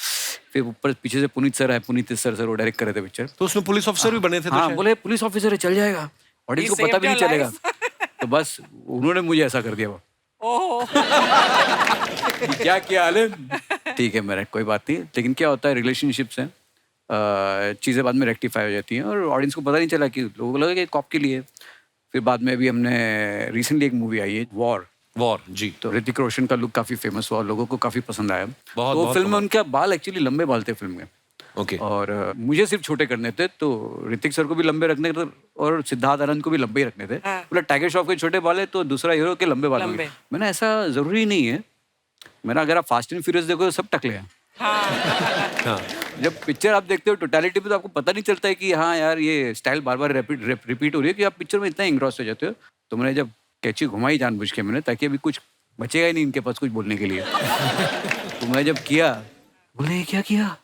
फिर ऊपर पीछे से पुनीत सर आए, पुनीत सर वो डायरेक्ट कर रहे थे पिक्चर। तो उसमें पुलिस ऑफिसर भी बने थे? हाँ, बोले पुलिस ऑफिसर है, चल जाएगा, ऑडियंस को पता भी नहीं चलेगा। तो बस उन्होंने मुझे ऐसा कर दिया। वो क्या किया आलिम? ठीक है मेरा कोई बात नहीं। लेकिन क्या होता है, रिलेशनशिप्स हैं, चीज़ें बाद में रेक्टिफाई हो जाती हैं और ऑडियंस को पता नहीं चला कि लोगों को लगा कि कॉप के लिए। फिर बाद में अभी हमने रिसेंटली एक मूवी आई है वॉर जी, तो ऋतिक रोशन का लुक काफ़ी फेमस हुआ, लोगों को काफ़ी पसंद आया। तो फिल्म में उनके बाल एक्चुअली लंबे बाल थे फिल्म में। ओके। और मुझे सिर्फ छोटे करने थे, तो ऋतिक सर को भी लंबे रखने थे और सिद्धार्थ आनंद को भी लंबे ही रखने थे। बोला टाइगर श्रॉफ के छोटे बाल है तो दूसरा हीरो के लंबे बाल होंगे। मैंने ऐसा ज़रूरी नहीं है। मैंने अगर आप फास्ट एंड फ्यूरियस देखो तो सब टकले हैं। हाँ। जब पिक्चर आप देखते हो टोटलिटी में तो आपको पता नहीं चलता है कि हाँ यार ये स्टाइल बार बार रिपीट हो रही है कि आप पिक्चर में इतना इंग्रॉस हो जाते हो। तो मैंने जब कैची घुमाई जानबूझ के मैंने, ताकि अभी कुछ बचेगा ही नहीं इनके पास कुछ बोलने के लिए। तो मैं जब किया, बोले क्या किया?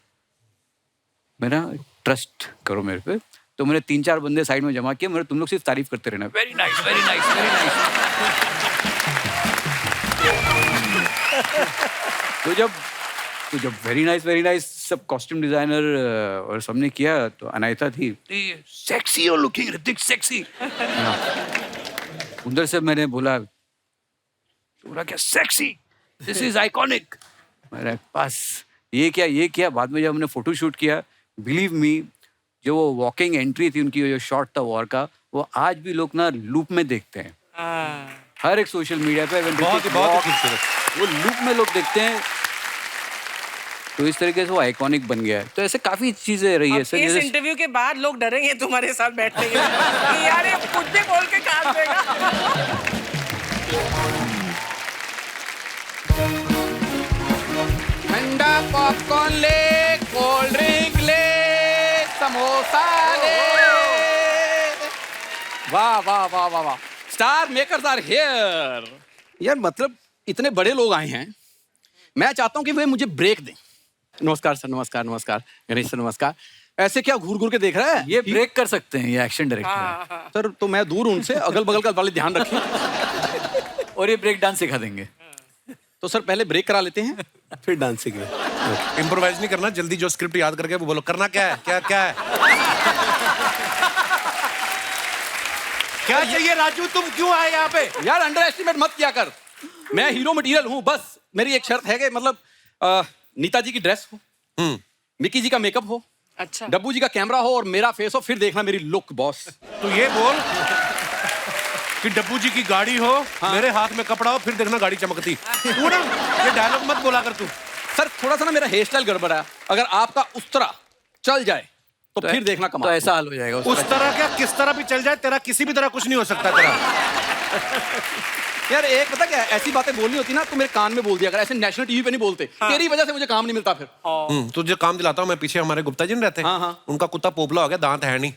मेरा ट्रस्ट करो मेरे पे। तो मैंने 3-4 बंदे साइड में जमा किए, मेरे तुम लोग सिर्फ तारीफ करते रहना, very nice very nice very nice. तो जब वेरी नाइस सब कॉस्ट्यूम डिजाइनर और सबने किया तो अनायता थी, सेक्सी और लुकिंग ऋतिक सेक्सी। उधर से मैंने बोला क्या सेक्सी, दिस इज आइकॉनिक। मेरे पास ये क्या। बाद में जब हमने फोटो शूट किया, बिलीव मी, जो वो वॉकिंग एंट्री थी उनकी, जो शॉट था वॉर का, वो आज भी लोग ना लूप में देखते हैं। हर एक सोशल मीडिया पे बहुत खूबसूरत वो लूप में लोग देखते हैं। तो इस तरीके से वो आइकॉनिक बन गया है। तो ऐसे काफी चीजें रही है सर। इस इंटरव्यू के बाद लोग डरेंगे तुम्हारे साथ बैठने के लिए कि यार ये कुछ भी बोल के काट देगा। ठंडा पॉपकॉर्न ले, कोल्ड ड्रिंक ले, समोसा ले। वाह वाह वाह वाह वाह, स्टार मेकर्स आर हियर। यार मतलब इतने बड़े लोग आए हैं, मैं चाहता हूं कि वे मुझे ब्रेक दें। नमस्कार सर, नमस्कार नमस्कार। गणेश सर नमस्कार। ऐसे क्या घूर घूर के देख रहा है? ये ब्रेक कर सकते हैं, ये एक्शन डायरेक्टर है। सर तो मैं दूर हूं उनसे, अगल बगल का वाले ध्यान रखें। और ये ब्रेक डांस सिखा देंगे। तो सर पहले ब्रेक करा लेते हैं, फिर डांस सीखेंगे। इम्प्रोवाइज नहीं करना, जल्दी जो स्क्रिप्ट याद करके वो बोलो। करना क्या है, क्या क्या है? क्या चाहिए राजू, तुम क्यों आए यहाँ पे? यार अंडर एस्टिमेट मत किया कर, मैं हीरो मटेरियल हूँ। बस मेरी एक शर्त है कि मतलब नीता जी की ड्रेस हो, मिकी जी का मेकअप हो, अच्छा, डब्बू जी का कैमरा हो और मेरा फेस हो, फिर देखना मेरी लुक बॉस। तो ये बोल कि डब्बू जी की गाड़ी हो, मेरे हाथ में कपड़ा हो, फिर देखना गाड़ी चमकती। तू ना ये डायलॉग मत बोला कर तू। सर थोड़ा सा ना मेरा हेयर स्टाइल गड़बड़ा है, अगर आपका उस तरह चल जाए तो फिर देखना कमाल। तो ऐसा हाल हो जाएगा उस तरह क्या, किस तरह भी चल जाए, तेरा किसी भी तरह कुछ नहीं हो सकता तेरा। यार एक पता क्या, ऐसी बातें बोलनी होती ना तो मेरे कान में बोल दिया, अगर ऐसे नेशनल टीवी पे नहीं बोलते। तेरी वजह से मुझे काम नहीं मिलता फिर। तुझे काम दिलाता हूँ मैं, पीछे हमारे गुप्ता जी रहते हैं, उनका कुत्ता पोपला हो गया, दांत है नहीं,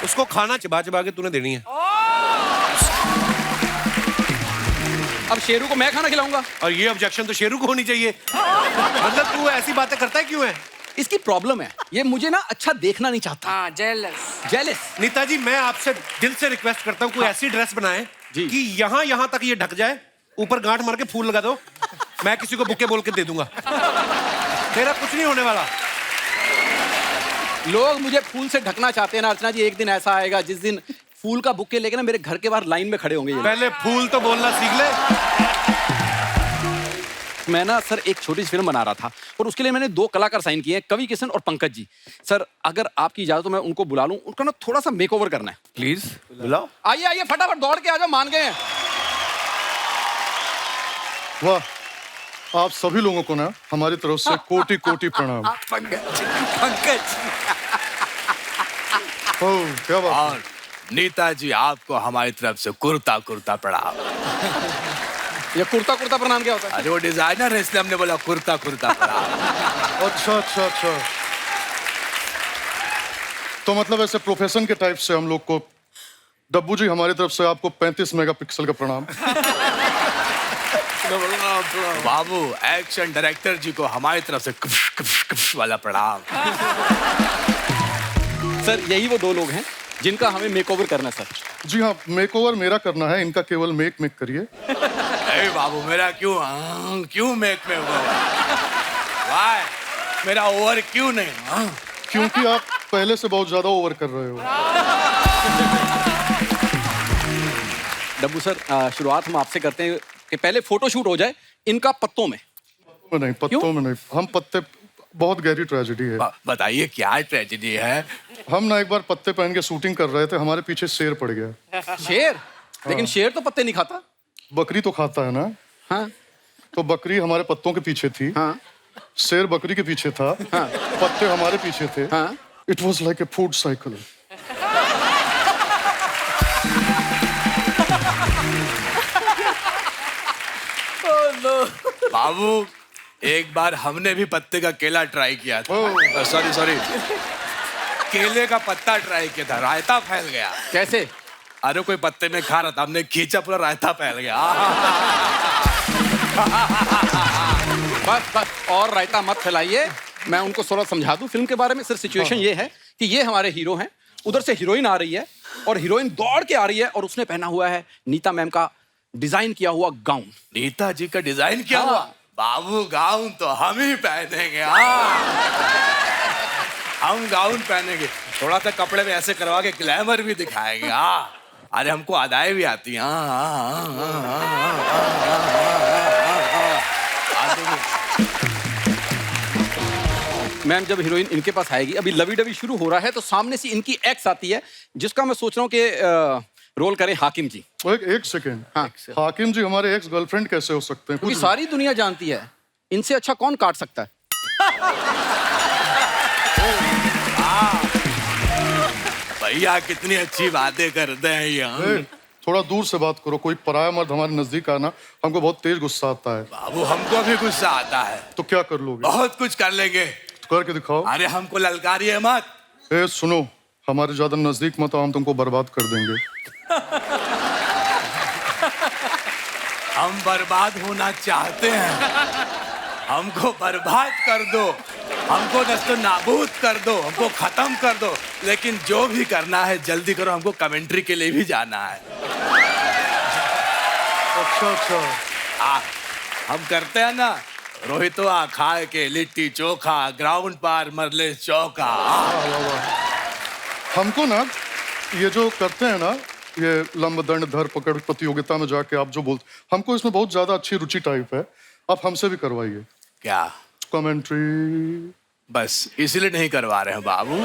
उसको खाना चिबा चिबा के तूने देनी है। अब शेरू को मैं खाना खिलाऊंगा? और ये ऑब्जेक्शन तो शेरू को होनी चाहिए। मतलब तू ऐसी बातें करता है क्यों है? इसकी प्रॉब्लम है, ये मुझे ना अच्छा देखना नहीं चाहता। हाँ, जेलस। जेलस। नीता जी मैं आपसे दिल से रिक्वेस्ट करता हूँ, कोई ऐसी ड्रेस बनाए कि यहाँ तक ये ढक जाए, ऊपर गांठ मार के फूल लगा दो, मैं किसी को बुके बोल के दे दूंगा। तेरा कुछ नहीं होने वाला। लोग मुझे फूल से ढकना चाहते हैं ना अर्चना जी, एक दिन ऐसा आएगा जिस दिन फूल का बुके लेके ना मेरे घर के बाहर लाइन में खड़े होंगे। पहले फूल तो बोलना सीख ले। मैं ना सर एक छोटी सी फिल्म बना रहा था और उसके लिए मैंने 2 कलाकार साइन किए हैं, कवि किशन और पंकज जी। सर अगर आपकी इजाजत तो मैं उनको बुला लूं, उनका ना थोड़ा सा मेकओवर करना है। प्लीज बुलाओ। आइए आइए फटाफट दौड़ के आ जाओ, मान गए हैं। वाह, आप सभी लोगों को ना हमारी तरफ से कोटि कोटि प्रणाम। पंकज क्या बात। और नीता जी आपको हमारी तरफ से कुर्ता कुर्ता प्रणाम। ये कुर्ता कुर्ता प्रणाम क्या होता है? अरे वो डिजाइनर है इसलिए हमने बोला कुर्ता कुर्ता प्रणाम। अच्छा अच्छा अच्छा, तो मतलब ऐसे प्रोफेशन के टाइप से हम लोग को, डब्बू जी हमारी तरफ से आपको 35 मेगापिक्सल का प्रणाम। बाबू एक्शन डायरेक्टर जी को हमारी तरफ से कुश कुश कुश वाला प्रणाम। सर यही वो 2 लोग हैं जिनका हमें मेकओवर करना है सर। जी हाँ, मेकओवर मेरा करना है, इनका केवल मेक मेक करिए। अरे बाबू मेरा क्यों मेक में हुआ? वाह, मेरा ओवर क्यों नहीं? क्योंकि आप पहले से बहुत ज्यादा ओवर कर रहे हो। डब्बू सर शुरुआत हम आपसे करते हैं कि पहले फोटो शूट हो जाए इनका पत्तों में। नहीं, पत्तों में नहीं, हम पत्ते, बहुत गहरी ट्रेजेडी है। बताइए क्या ट्रेजेडी है? हम ना एक बार पत्ते पहन के शूटिंग कर रहे थे, हमारे पीछे शेर पड़ गया। शेर? लेकिन शेर तो पत्ते नहीं खाता। बकरी तो खाता है ना। हाँ। तो बकरी हमारे पत्तों के पीछे थी। हाँ। शेर बकरी के पीछे था। हाँ। पत्ते हमारे पीछे थे। हाँ। It was like a food cycle. बाबू एक बार हमने भी पत्ते का केला ट्राई किया था। सॉरी केले का पत्ता ट्राई किया था, रायता फैल गया। कैसे? अरे कोई पत्ते में खा रहा था, हमने खींचा, पूरा रायता फैल गया। बस और रायता मत फैलाइए, मैं उनको थोड़ा समझा दूं फिल्म के बारे में। सर सिचुएशन ये है कि ये हमारे हीरो हैं, उधर से हीरोइन आ रही है और हीरोइन दौड़ के आ रही है और उसने पहना हुआ है नीता मैम का डिजाइन किया हुआ गाउन। नीता जी का डिजाइन किया हुआ? बाबू गाउन तो हम ही पहनेंगे। हम गाउन पहनेंगे, थोड़ा सा कपड़े में ऐसे करवा के ग्लैमर भी दिखाएंगे। अरे हमको अदाएं भी आती हैं। मैम जब हीरोइन इनके पास आएगी, अभी लवी डवी शुरू हो रहा है, तो सामने से इनकी एक्स आती है जिसका मैं सोच रहा हूँ कि रोल करें हाकिम जी। एक सेकेंड। हाँ, हाकिम जी हमारे एक्स गर्लफ्रेंड कैसे हो सकते हैं? क्योंकि सारी दुनिया जानती है इनसे अच्छा कौन काट सकता है? भैया कितनी अच्छी बातें करते हैं ये हम। ए, थोड़ा दूर से बात करो, कोई पराया मर्द हमारे नजदीक आना हमको बहुत तेज गुस्सा आता है। बाबू हमको भी गुस्सा आता है। तो क्या कर लोगे? बहुत कुछ कर लेंगे। तो करके दिखाओ। अरे हमको ललकारिए मत। ए सुनो, हमारे ज्यादा नजदीक मत आओ, हम तुमको बर्बाद कर देंगे। हम बर्बाद होना चाहते हैं, हमको बर्बाद कर दो, हमको दस्तो नाबूद कर दो, हमको खत्म कर दो, लेकिन जो भी करना है जल्दी करो, हमको कमेंट्री के लिए भी जाना है। अच्छा हम करते हैं ना, रोहितवा खाए के लिट्टी चोखा, ग्राउंड पर मरले चौका। हमको ना ये जो करते हैं ना, ये लंब दंड धर पकड़ प्रतियोगिता में जाके आप जो बोलते, हमको इसमें बहुत ज्यादा अच्छी रुचि टाइप है, आप हमसे भी करवाइए। क्या? कमेंट्री। बस इसलिए नहीं करवा रहे हैं बाबू,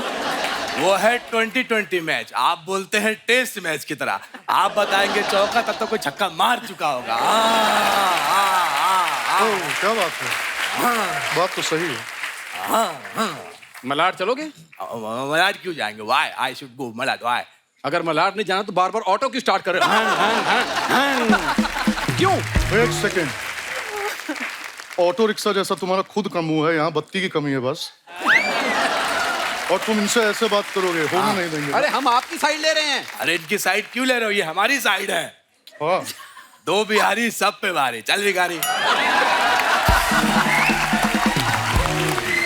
वो है 2020 मैच, आप बोलते हैं टेस्ट मैच की तरह। आप बताएंगे चौका, तब तो कोई छक्का मार चुका होगा। क्या बात है? बात तो सही है। मलाड चलोगे? मलाड क्यों जाएंगे? Why? I should go Malad, why? अगर मलाड नहीं जाना तो बार बार ऑटो की स्टार्ट कर। क्यों? एक सेकेंड, ऑटो रिक्शा जैसा तुम्हारा खुद का मुंह है, यहाँ बत्ती की कमी है बस। और तुम इनसे ऐसे बात करोगे, होने नहीं देंगे। अरे हम आपकी साइड ले रहे हैं। अरे इनकी साइड क्यों ले रहे हो? ये हमारी साइड है। हाँ। दो बिहारी सब पे भारी, चल भिखारी।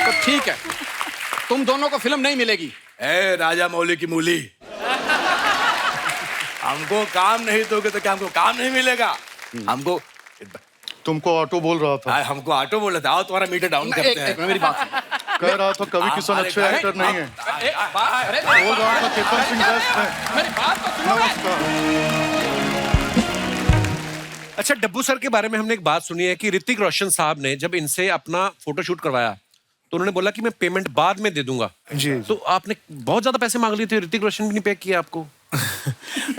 तो ठीक है, तुम दोनों को फिल्म नहीं मिलेगी। ए राजा मौली की मूली, हमको काम नहीं दोगे तो क्या हमको काम नहीं मिलेगा? हमको तुमको ऑटो बोल रहा था। हमको ऑटो बोल रहा था। आओ तुम्हारा मीटर डाउन करते हैं। मेरी बात कह रहा था कवि किशन अच्छे एक्टर नहीं है। बोल रहा था केतन सिंह बेस्ट है। मेरी बात तो सुनो। नमस्कार। अच्छा, डब्बू सर के बारे में हमने एक बात सुनी है कि ऋतिक रोशन साहब ने जब इनसे अपना फोटोशूट करवाया तो उन्होंने बोला कि मैं पेमेंट बाद में दे दूंगा। जी। तो आपने बहुत ज्यादा पैसे मांग लिए थे, ऋतिक रोशन भी नहीं पे किया आपको?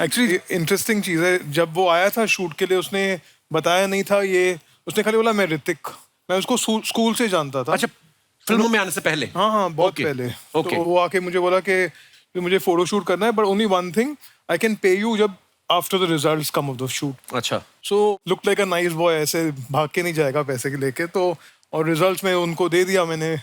एक्चुअली इंटरेस्टिंग चीज है, जब वो आया था शूट के लिए उसने बताया नहीं था ये, उसने खाली बोला मैं ऋतिक, मैं उसको स्कूल से जानता था। अच्छा, फिल्मों में आने से पहले? हाँ, बहुत पहले। तो वो आके मुझे बोला कि मुझे फोटोशूट करना है, but only one thing, I can pay you जब after the results come of the shoot. अच्छा। So look like a nice boy, ऐसे भाग के नहीं जाएगा पैसे के लेके। तो और रिजल्ट्स में उनको दे दिया मैंने,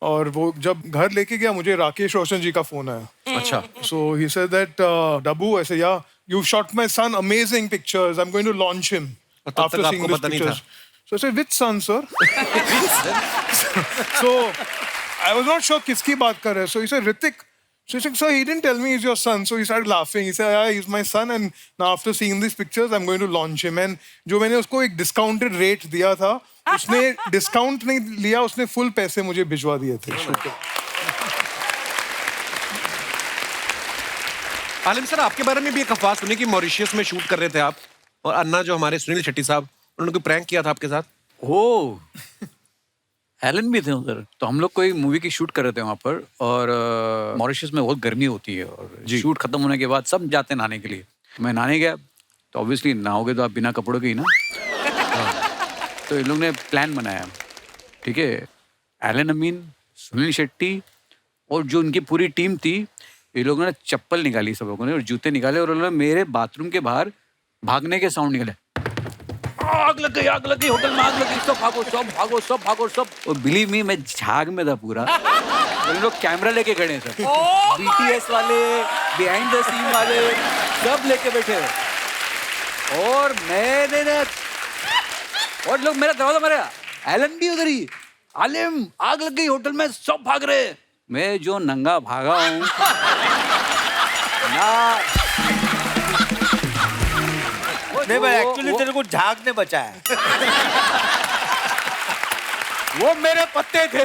और वो जब घर लेके गया मुझे राकेश रोशन जी का फोन आया। अच्छा। सो ही सेड दैट डब्बू ऐसे, yeah you shot my son amazing pictures, I am going to launch him after seeing this pictures. So I said, which son, sir? So I was not sure किसकी बात कर रहे हैं. So he said, Hrithik. So he said, sir, he didn't tell me he's your son. So he started laughing. He said, yeah, he's my son, and now after seeing these pictures, I'm going to launch him. And जो मैंने उसको एक discounted rate दिया था, उसने discount नहीं लिया, उसने full पैसे मुझे भिजवा दिए थे. आलिम सर, आपके बारे में भी एक अफवाह सुनी कि मॉरिशियस में शूट कर रहे थे आप, और अन्ना जो हमारे सुनील शेट्टी साहब, उन्होंने कोई प्रैंक किया था आपके साथ? ओह, एलन भी थे उधर। तो हम लोग कोई मूवी की शूट कर रहे थे वहाँ पर, और मॉरिशस में बहुत गर्मी होती है, और शूट खत्म होने के बाद सब जाते हैं नहाने के लिए। मैं नहाने गया, तो ऑब्वियसली नहाओगे तो आप बिना कपड़ों के ही ना। तो इन लोग ने प्लान बनाया, ठीक है, एलन अमीन, सुनील शेट्टी और जो उनकी पूरी टीम थी, ये लोगों ने चप्पल निकाली सब लोगों ने, और जूते निकाले, और उन्होंने मेरे बाथरूम के बाहर भागने के साउंड निकाले। आग लग गई, होटल में आग लग गई, सब भागो। और बिलीव मी, मैं झाग में था पूरा। और लोग कैमरा लेके खड़े हैं सब, BTS वाले, बिहाइंड द सीन वाले, सब लेके बैठे हैं। और मैंने और लोग मेरा दरवाजा मारा, एलन भी उधर ही, आलिम आग लग गई होटल में, सब भाग रहे। मैं जो नंगा भागा हूँ ना, नहीं भाई, एक्चुअली तेरे को झाग ने बचाया। वो मेरे पत्ते थे।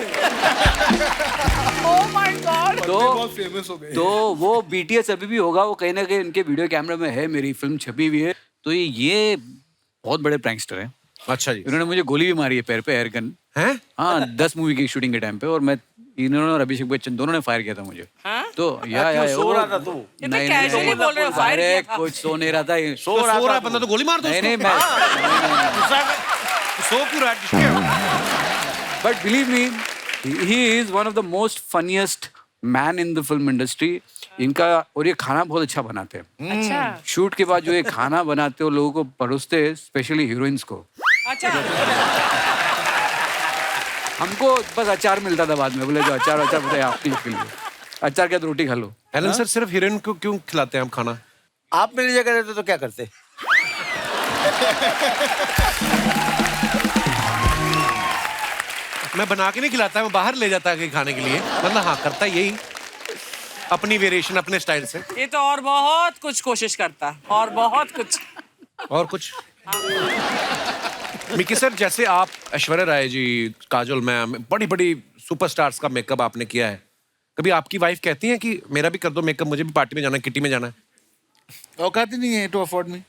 Oh my God. बहुत फेमस हो गए। तो वो BTS अभी भी होगा, वो कहीं ना कहीं उनके वीडियो कैमरा में है, मेरी फिल्म छपी हुई है। तो ये बहुत बड़े प्रैंकस्टर हैं। अच्छा जी। इन्होंने मुझे गोली भी मारी है पैर पे, एयर गन है। हाँ, 10 मूवी की शूटिंग के टाइम पे, और मैं, इन्होंने और अभिषेक बच्चन दोनों ने फायर किया था मुझे। तो या सो रहा था तू? नहीं, कैजुअली बोल रहे हो, फायर किया था। कुछ सो नहीं रहा था। सो रहा है बंदा तो गोली मार दो। नहीं, मैं सो क्यों रहा है? But believe me, he is one of the most funniest man in the film industry. इनका और ये खाना बहुत अच्छा बनाते हैं. अच्छा. शूट के बाद जो ये खाना बनाते हो लोगों को परोसते हैं, स्पेशली हीरोइंस को. अच्छा. हमको बस अचार मिलता था बाद में, बोले जो अचार बताए आपके लिए, अचार के साथ रोटी खा लो. एलन सर सिर्फ हीरोइन को क्यों खिलाते हैं हम खाना? आप मेरी जगह रहते तो क्या करते? मैं बना के नहीं खिलाता, मैं बाहर ले जाता है खाने के लिए. मतलब हाँ, करता यही अपनी वेरिएशन अपने स्टाइल से. ये तो और बहुत कुछ कोशिश करता है, और बहुत कुछ. और कुछ मिकी सर, जैसे आप ऐश्वर्या राय जी, काजोल मैम, बड़ी बड़ी सुपरस्टार्स का मेकअप आपने किया है, कभी आपकी वाइफ कहती है कि मेरा भी कर दो मेकअप, मुझे भी पार्टी में जाना है, किटी में जाना है? औकात ही नहीं है to afford me.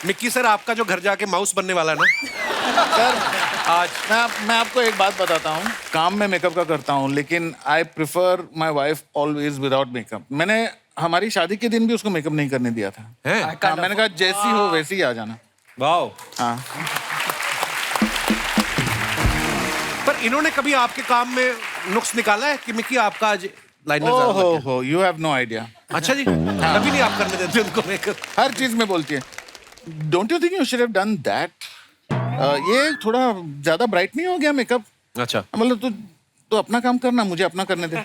Mickey sir, आपका जो घर जाके माउस बनने वाला है ना सर, आज मैं आपको एक बात बताता हूँ. काम में मेकअप का करता हूँ, लेकिन I prefer my wife always without makeup. मैंने हमारी शादी के दिन भी उसको मेकअप नहीं करने दिया था. हाँ, मैंने कहा जैसी हो वैसी ही आ जाना. वाओ. हाँ. पर इन्होंने कभी आपके काम में नुक्स निकाला है कि मिक्की आपका आज लाइनर ज़्यादा लग गया? हो यू हैव नो आइडिया. अच्छा जी, कभी नहीं आप करने देते उनको मेकअप? हर चीज में बोलती है, don't you think you should have done that? ये थोड़ा ज्यादा ब्राइट नहीं हो गया मेकअप? अच्छा. मतलब तू अपना काम करना, मुझे अपना करने दे.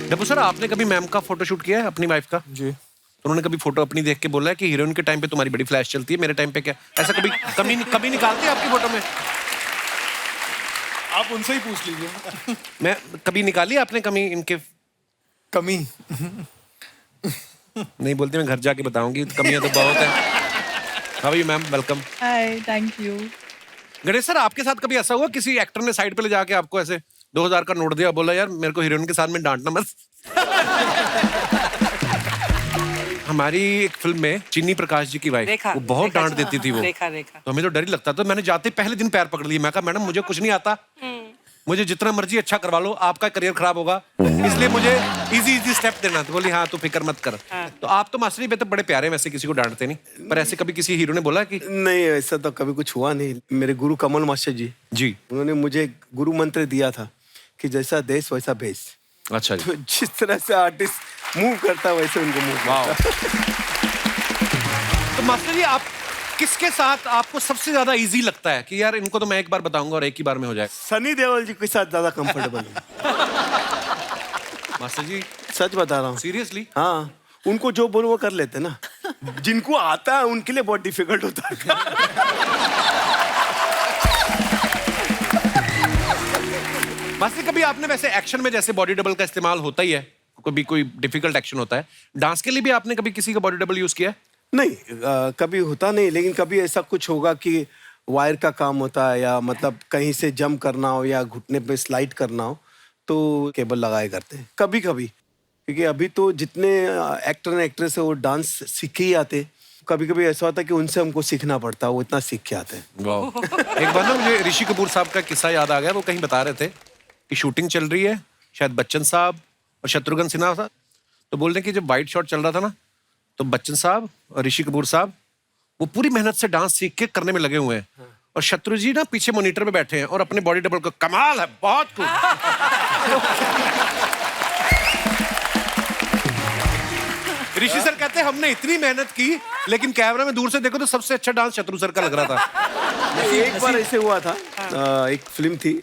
डब्बू सर, आपने कभी मैम का फोटोशूट किया है अपनी वाइफ का? जी. उन्होंने कभी फोटो अपनी देख के बोला है कि हीरोइन के टाइम पे तुम्हारी बड़ी फ्लैश चलती है, मेरे टाइम पे क्या? ऐसा कभी निकालते हैं आपकी फोटो में? आप उनसे ही पूछ लीजिए. मैं कभी निकाली आपने कमी इनके? कमी नहीं बोलती, मैं घर जाके बताऊंगी. कमियां तो बहुत है. How are you ma'am? Welcome. Hi, thank you. Ganesh sir, आपके साथ कभी ऐसा हुआ किसी एक्टर ने साइड पे ले जाके आपको ऐसे 2000 का नोट दिया, बोला यार मेरे को हीरोइन के साथ में डांटना मत? हमारी एक फिल्म में चिन्नी प्रकाश जी की वाइफ, वो बहुत डांट देती थी वो. देखा. तो हमें तो डर ही लगता था. मैंने जाते पहले दिन पैर पकड़ लिए. मैं कहा मैडम मुझे कुछ नहीं आता, मुझे जितना मर्जी अच्छा करवा लो, आपका करियर खराब होगा, इसलिए मुझे इजी स्टेप देना. तो बोली हाँ तू फिक्र मत कर. तो आप तो मास्टर जी बड़े प्यारे हैं, वैसे किसी को डांटते नहीं, पर ऐसे कभी किसी हीरो ने बोला कि? नहीं, ऐसा तो कभी कुछ हुआ नहीं. मेरे गुरु कमल मास्टर जी, उन्होंने मुझे गुरु मंत्र दिया था कि जैसा देश वैसा भेष. अच्छा जी. तो जिस तरह से आर्टिस्ट मूव करता वैसे उनको मूव करता. तो मास्टर जी, आप किसके साथ आपको सबसे ज्यादा इजी लगता है कि यार इनको तो मैं एक बार बताऊंगा और एक ही बार में हो जाए? सनी देओल जी के साथ ज्यादा कंफर्टेबल हूँ. मास्टर जी सच बता रहा हूँ. सीरियसली? हाँ, उनको जो बोलो वो कर लेते ना. जिनको आता है उनके लिए बहुत डिफिकल्ट होता है. मास्टर, कभी आपने वैसे एक्शन में, जैसे बॉडी डबल का इस्तेमाल होता ही है, कभी कोई डिफिकल्ट एक्शन होता है, डांस के लिए भी आपने कभी किसी का बॉडी डबल यूज किया है? नहीं, कभी होता नहीं, लेकिन कभी ऐसा कुछ होगा कि वायर का काम होता है, या मतलब कहीं से जंप करना हो या घुटने पे स्लाइड करना हो, तो केबल लगाए करते हैं कभी कभी. क्योंकि अभी तो जितने एक्टर एंड एक्ट्रेस है वो डांस सीख ही आते. कभी कभी ऐसा होता है कि उनसे हमको सीखना पड़ता है, वो इतना सीख के आते हैं. एक बार ना मुझे ऋषि कपूर साहब का किस्सा याद आ गया. वो कहीं बता रहे थे कि शूटिंग चल रही है, शायद बच्चन साहब और शत्रुघ्न सिन्हा था, तो बोल रहे कि जब वाइट शॉट चल रहा था ना, तो बच्चन साहब और ऋषि कपूर साहब वो पूरी मेहनत से डांस सीख के करने में लगे हुए हैं, और शत्रु जी ना पीछे मॉनिटर पे बैठे हैं और अपने बॉडी डबल को. कमाल है, बहुत कुछ. ऋषि सर कहते हैं हमने इतनी मेहनत की, लेकिन कैमरा में दूर से देखो तो सबसे अच्छा डांस शत्रु सर का लग रहा था. एक बार ऐसे हुआ था, एक फिल्म थी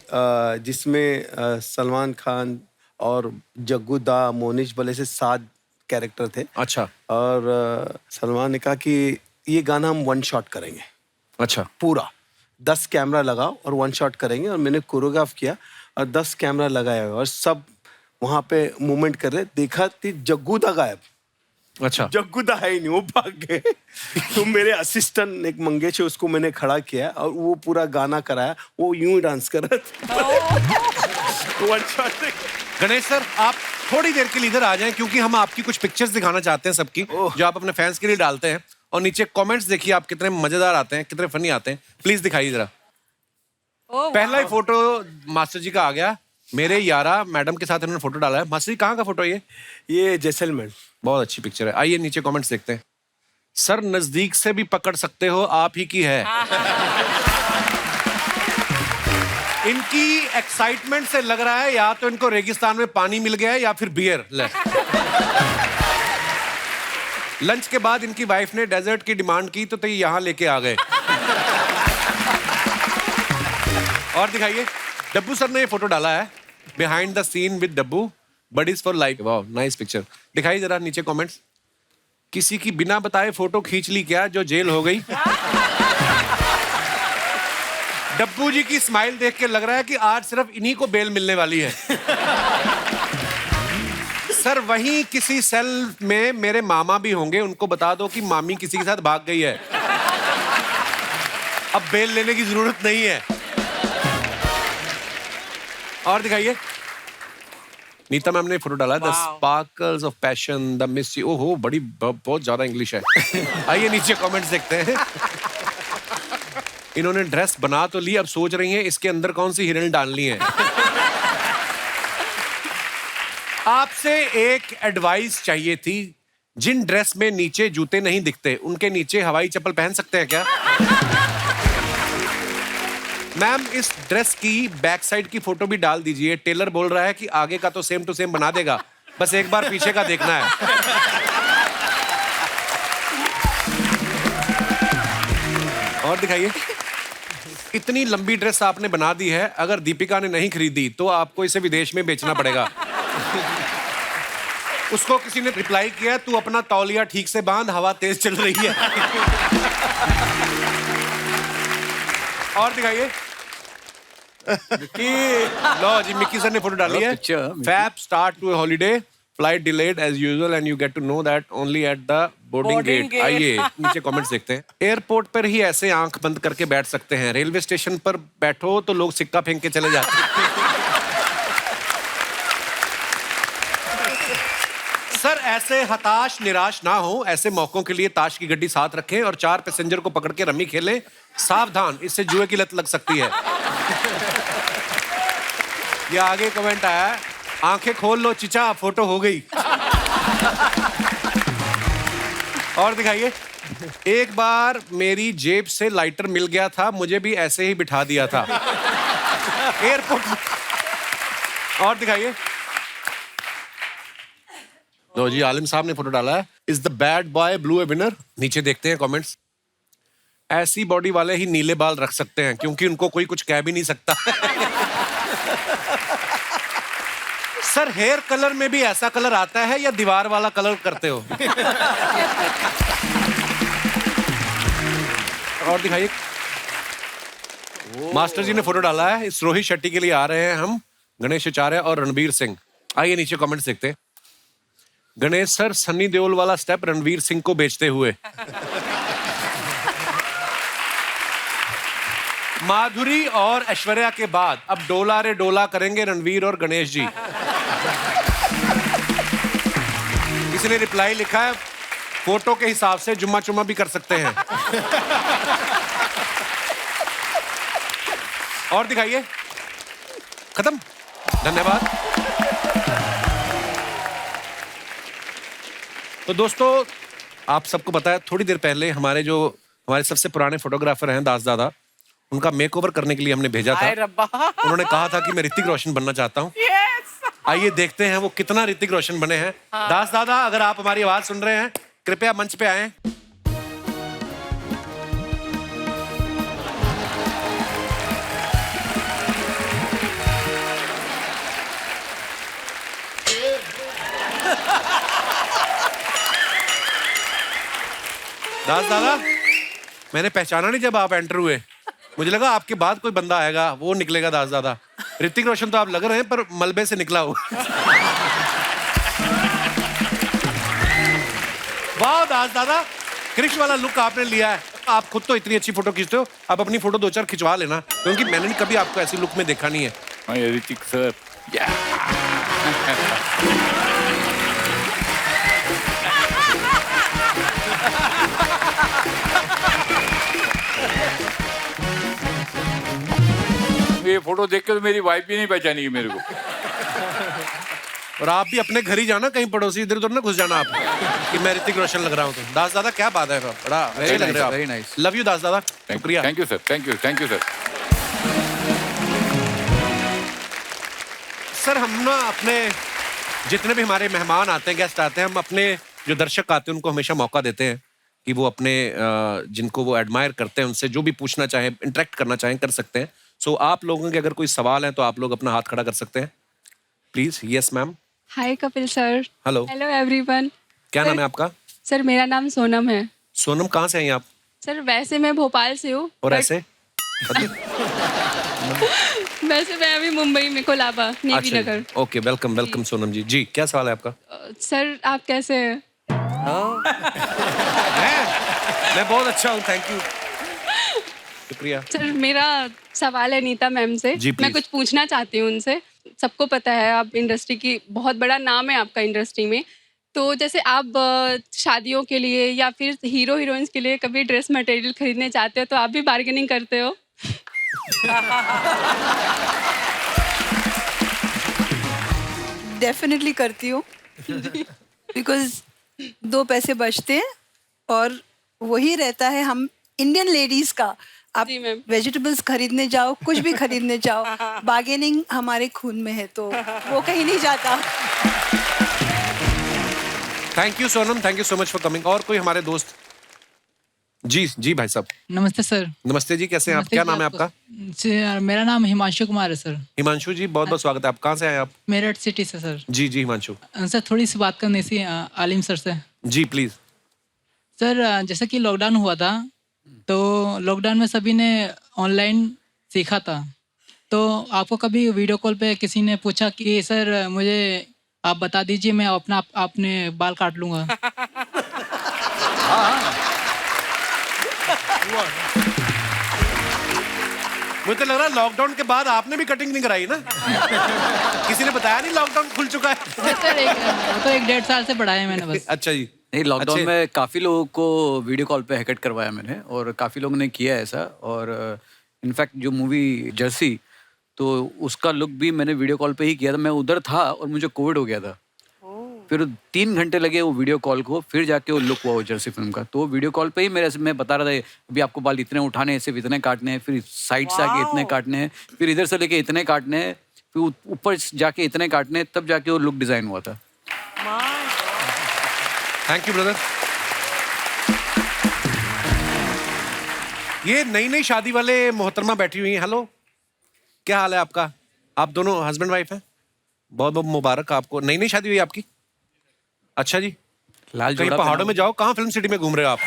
जिसमें सलमान खान और जग्गू दा, मोनिश बले से 7 कैरेक्टर थे. अच्छा. और सलमान ने कहा कि ये गाना हम 1 शॉट करेंगे. अच्छा. पूरा 10 कैमरा लगाओ और 1 शॉट करेंगे. और मैंने कोरियोग्राफ किया और 10 कैमरा लगाया और सब वहां पे मूवमेंट कर रहे. देखा थी जग्गू दा गायब. अच्छा. जग्गू दा है ही नहीं, वो भाग गए. तो मेरे असिस्टेंट एक मंगेश है, उसको मैंने खड़ा किया और वो पूरा गाना कराया. वो यूं ही डांस कर रहा था. 1 शॉट. गणेश सर, आप थोड़ी देर के लिए इधर आ जाएं, क्योंकि हम आपकी कुछ पिक्चर्स दिखाना चाहते हैं सबकी, जो आप अपने फैंस के लिए डालते हैं. और नीचे कमेंट्स देखिए आप, कितने मजेदार आते हैं, कितने फनी आते हैं. प्लीज दिखाइए जरा. पहला ही फोटो मास्टर जी का आ गया. मेरे यारा मैडम के साथ इन्होंने फोटो डाला है. मास्टर जी कहाँ का फोटो है ये? ये जैसलमेर. बहुत अच्छी पिक्चर है. आइए नीचे कमेंट्स देखते हैं. सर नजदीक से भी पकड़ सकते हो, आप ही की है। इनकी एक्साइटमेंट से लग रहा है या तो इनको रेगिस्तान में पानी मिल गया है या फिर बियर। लंच के बाद इनकी वाइफ ने डेजर्ट की डिमांड की तो ये यहां लेके आ गए। और दिखाइए, डब्बू सर ने ये फोटो डाला है, behind the scene with Dabboo, buddies for life. वाह, नाइस पिक्चर। दिखाइए जरा नीचे कमेंट्स। किसी की बिना बताए फोटो खींच ली क्या जो जेल हो गई? डब्बू जी की स्माइल देख के लग रहा है कि आज सिर्फ इन्हीं को बेल मिलने वाली है। सर वहीं किसी सेल में मेरे मामा भी होंगे, उनको बता दो कि मामी किसी के साथ भाग गई है, अब बेल लेने की जरूरत नहीं है। और दिखाइए, नीता मैम ने फोटो डाला, the sparkles of passion, the mystery. ओहो, बड़ी बहुत ज्यादा इंग्लिश है। आइए नीचे कमेंट्स देखते हैं। इन्होंने ड्रेस बना तो ली, अब सोच रही हैं इसके अंदर कौन सी हिरन डालनी है। आपसे एक एडवाइस चाहिए थी, जिन ड्रेस में नीचे जूते नहीं दिखते उनके नीचे हवाई चप्पल पहन सकते हैं क्या? मैम इस ड्रेस की बैक साइड की फोटो भी डाल दीजिए, टेलर बोल रहा है कि आगे का तो सेम टू सेम बना देगा, बस एक बार पीछे का देखना है। और दिखाइए, इतनी लंबी ड्रेस आपने बना दी है, अगर दीपिका ने नहीं खरीदी तो आपको इसे विदेश में बेचना पड़ेगा। उसको किसी ने रिप्लाई किया, तू अपना तौलिया ठीक से बांध, हवा तेज चल रही है। और दिखाइए, लो जी, मिक्की सर ने फोटो डाली है। Fab start to holiday, flight delayed as usual and you get to know that only at the boarding gate. आइए नीचे कमेंट्स देखते हैं। एयरपोर्ट पर ही ऐसे आंख बंद करके बैठ सकते हैं, रेलवे स्टेशन पर बैठो तो लोग सिक्का फेंक के चले जाते हैं। सर ऐसे हताश निराश ना हो, ऐसे मौकों के लिए ताश की गड्डी साथ रखें और 4 पैसेंजर को पकड़ के रमी खेलें। सावधान, इससे जुए की लत लग सकती है। ये आगे कमेंट आया, आंखें खोल लो चिचा, फोटो हो गई। और दिखाइए, एक बार मेरी जेब से लाइटर मिल गया था, मुझे भी ऐसे ही बिठा दिया था एयरपोर्ट। और दिखाइए, लो जी, आलिम साहब ने फोटो डाला है, is the bad boy blue A winner. नीचे देखते हैं कमेंट्स। ऐसी बॉडी वाले ही नीले बाल रख सकते हैं क्योंकि उनको कोई कुछ कह भी नहीं सकता। सर हेयर कलर में भी ऐसा कलर आता है या दीवार वाला कलर करते हो? और दिखाइए, मास्टर जी ने फोटो डाला है, इस रोहित शेट्टी के लिए आ रहे हैं हम, गणेश आचार्य और रणवीर सिंह। आइए नीचे कमेंट्स देखते हैं। गणेश सर सन्नी देओल वाला स्टेप रणवीर सिंह को बेचते हुए। माधुरी और ऐश्वर्या के बाद अब डोला रे डोला करेंगे रणवीर और गणेश जी। किसी ने रिप्लाई लिखा है, फोटो के हिसाब से जुम्मा चुम्मा भी कर सकते हैं। और दिखाइए, खत्म, धन्यवाद। तो दोस्तों, आप सबको पता है, थोड़ी देर पहले हमारे सबसे पुराने फोटोग्राफर हैं दास दादा, उनका मेकओवर करने के लिए हमने भेजा था। उन्होंने कहा था कि मैं ऋतिक रोशन बनना चाहता हूँ। आइए देखते हैं वो कितना ऋतिक रोशन बने हैं। दास दादा, अगर आप हमारी आवाज सुन रहे हैं, कृपया मंच पे आएं। दास दादा, मैंने पहचाना नहीं जब आप एंटर हुए, मुझे लगा आपके बाद कोई बंदा आएगा, वो निकलेगा दास दादा। ऋतिक रोशन तो आप लग रहे हैं पर मलबे से निकला हो। वाह दास दादा, क्रिश वाला लुक आपने लिया है। आप खुद तो इतनी अच्छी फोटो खींचते हो, आप अपनी फोटो 2-4 खिंचवा लेना, क्योंकि मैंने कभी आपको ऐसी लुक में देखा नहीं है। ऋतिक सर, ये फोटो देख के तो मेरी वाइफ भी नहीं पहचानेगी मेरे को। और आप भी अपने घर ही जाना, कहीं पड़ोसी इधर उधर ना घुस जाना आप कि मैं ऋतिक रोशन लग रहा हूँ। तो दास दादा क्या बात है, बड़ा अच्छे लग रहे हो वेरी आप। नाइस। लव यू दास दादा, शुक्रिया। Thank you sir, thank you sir. Sir हम ना अपने जितने भी हमारे मेहमान आते हैं, गेस्ट आते हैं, हम अपने जो दर्शक आते हैं उनको हमेशा मौका देते हैं कि वो अपने जिनको वो एडमायर करते हैं उनसे जो भी पूछना चाहें, इंटरेक्ट करना चाहें, कर सकते हैं। सो आप लोगों के अगर कोई सवाल है तो आप लोग अपना हाथ खड़ा कर सकते हैं please. Yes ma'am. Hi Kapil sir. Hello. Hello everyone. क्या नाम है आपका? सर मेरा नाम सोनम है। सोनम, कहाँ से हैं आप? सर वैसे मैं भोपाल से हूँ। और ऐसे? वैसे मैं अभी मुंबई में कोलाबा, नेवी नगर। ओके, वेलकम वेलकम सोनम जी। जी क्या सवाल है आपका? सर आप कैसे हैं? मैं बहुत अच्छा हूँ, थैंक यू, शुक्रिया। सर मेरा सवाल है नीता मैम से। जी, मैं कुछ पूछना चाहती हूँ उनसे। सबको पता है आप इंडस्ट्री की, बहुत बड़ा नाम है आपका इंडस्ट्री में, तो जैसे आप शादियों के लिए या फिर हीरो हीरोइंस के लिए कभी ड्रेस मटेरियल खरीदने चाहते हो तो आप भी बार्गेनिंग करते हो? डेफिनेटली करती हूँ, बिकॉज 2 पैसे बचते हैं और वही रहता है हम इंडियन लेडीज का। आप वेजिटेबल्स खरीदने जाओ, कुछ भी खरीदने जाओ, बार्गेनिंग हमारे खून में है, तो वो कहीं नहीं जाता। Thank you Sonam, thank you so much for coming. और कोई हमारे दोस्त? जी जी भाई साहब। नमस्ते सर। नमस्ते जी, कैसे हैं आप? क्या नाम है आपका? मेरा नाम हिमांशु कुमार है सर। हिमांशु जी, बहुत बहुत स्वागत है। आप कहाँ से आए आप? मेरठ सिटी से सर। जी जी हिमांशु। सर थोड़ी सी बात करनी थी आलिम सर से। जी प्लीज। सर जैसे कि लॉकडाउन हुआ था, तो लॉकडाउन में सभी ने ऑनलाइन सीखा था, तो आपको कभी वीडियो कॉल पे किसी ने पूछा कि सर मुझे आप बता दीजिए, मैं अपने बाल काट लूंगा? मुझे तो लग रहा है लॉकडाउन के बाद आपने भी कटिंग नहीं कराई ना? किसी ने बताया नहीं लॉकडाउन खुल चुका है? तो 1-1.5 साल से बढ़ाया है मैंने बस। अच्छा जी। नहीं, लॉकडाउन में काफ़ी लोगों को वीडियो कॉल पे हेकट करवाया मैंने, और काफ़ी लोगों ने किया ऐसा। और इनफैक्ट जो मूवी जर्सी, तो उसका लुक भी मैंने वीडियो कॉल पे ही किया था। मैं उधर था और मुझे कोविड हो गया था, फिर 3 घंटे लगे वो वीडियो कॉल को, फिर जाके वो लुक हुआ वो जर्सी फिल्म का। तो वीडियो कॉल पे ही मैं बता रहा था, अभी आपको बाल इतने उठाने हैं, सिर्फ इतने काटने हैं, फिर साइड से आके इतने काटने हैं, फिर इधर से लेके इतने काटने हैं, फिर ऊपर जाके इतने काटने हैं, तब जाके वो लुक डिज़ाइन हुआ था। Thank you brother. ये नई नई शादी वाले मोहतरमा बैठी हुई हैं। हेलो, क्या हाल है आपका? आप दोनों हस्बैंड वाइफ हैं? बहुत बहुत मुबारक आपको। नई नई शादी हुई आपकी? अच्छा जी। लाल कहीं जोड़ा पहाड़ों में जाओ, कहाँ फिल्म सिटी में घूम रहे हो आप?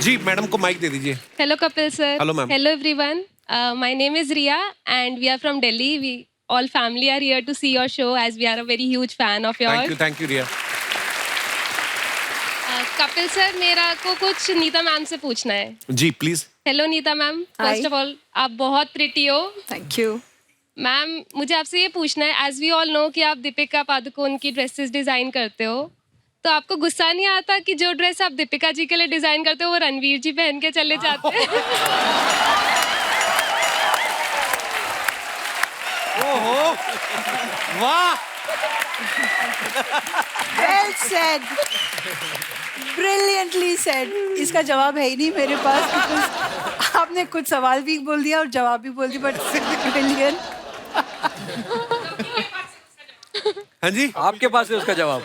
जी मैडम को माइक दे दीजिए। Hello Kapil sir. Hello ma'am. Hello everyone, my name is Riya and we are from Delhi. We all family are here to see your show as we are a very huge fan of yours. Thank you Riya. Kapil sir, मेरा को कुछ Neeta ma'am से पूछना है। जी please. Hello Neeta ma'am, first of all आप बहुत pretty हो। Thank you ma'am. मुझे आपसे ये पूछना है, एज वी ऑल नो कि आप दीपिका पादुकोण की ड्रेसेस डिजाइन करते हो, तो आपको गुस्सा नहीं आता कि जो ड्रेस आप दीपिका जी के लिए डिजाइन करते हो वो रणवीर जी पहन के चले जाते हैं? ओहो, वाह, वेल सेड, ब्रिलियंटली सेड। इसका जवाब है ही नहीं मेरे पास, because आपने कुछ सवाल भी बोल दिया और जवाब भी बोल दिया, बट ब्रिलियंट। हाँ जी, आपके पास है उसका जवाब?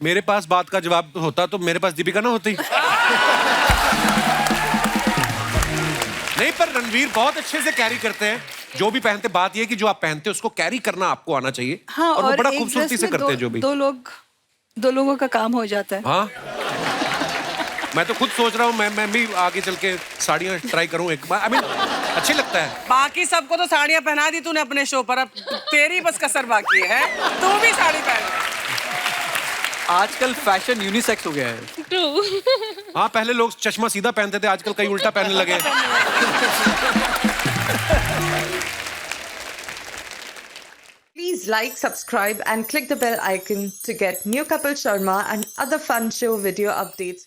मेरे पास बात का जवाब होता तो मेरे पास दीपिका ना होती। नहीं, पर रणवीर बहुत अच्छे से कैरी करते हैं जो भी पहनते। बात ये है कि जो आप पहनते हैं उसको कैरी करना आपको आना चाहिए। हाँ, और वो बड़ा एक खूबसूरती ड्रेस से में करते हैं जो भी। दो लोगों का काम हो जाता है। हाँ, मैं तो खुद सोच रहा हूँ मैं भी आगे चल के साड़ियाँ ट्राई करूँ एक बार। I mean, अच्छे लगता है। बाकी सबको तो साड़ियाँ पहना दी तूने अपने शो पर, अब तेरी बस कसर बाकी है, तू भी साड़ी पहन। आजकल फैशन यूनिसेक्स हो गया है। ट्रू। हाँ, पहले लोग चश्मा सीधा पहनते थे, आजकल कई उल्टा पहनने लगे। Please like, subscribe and click the bell icon to get new Kapil Sharma and other fun show video updates.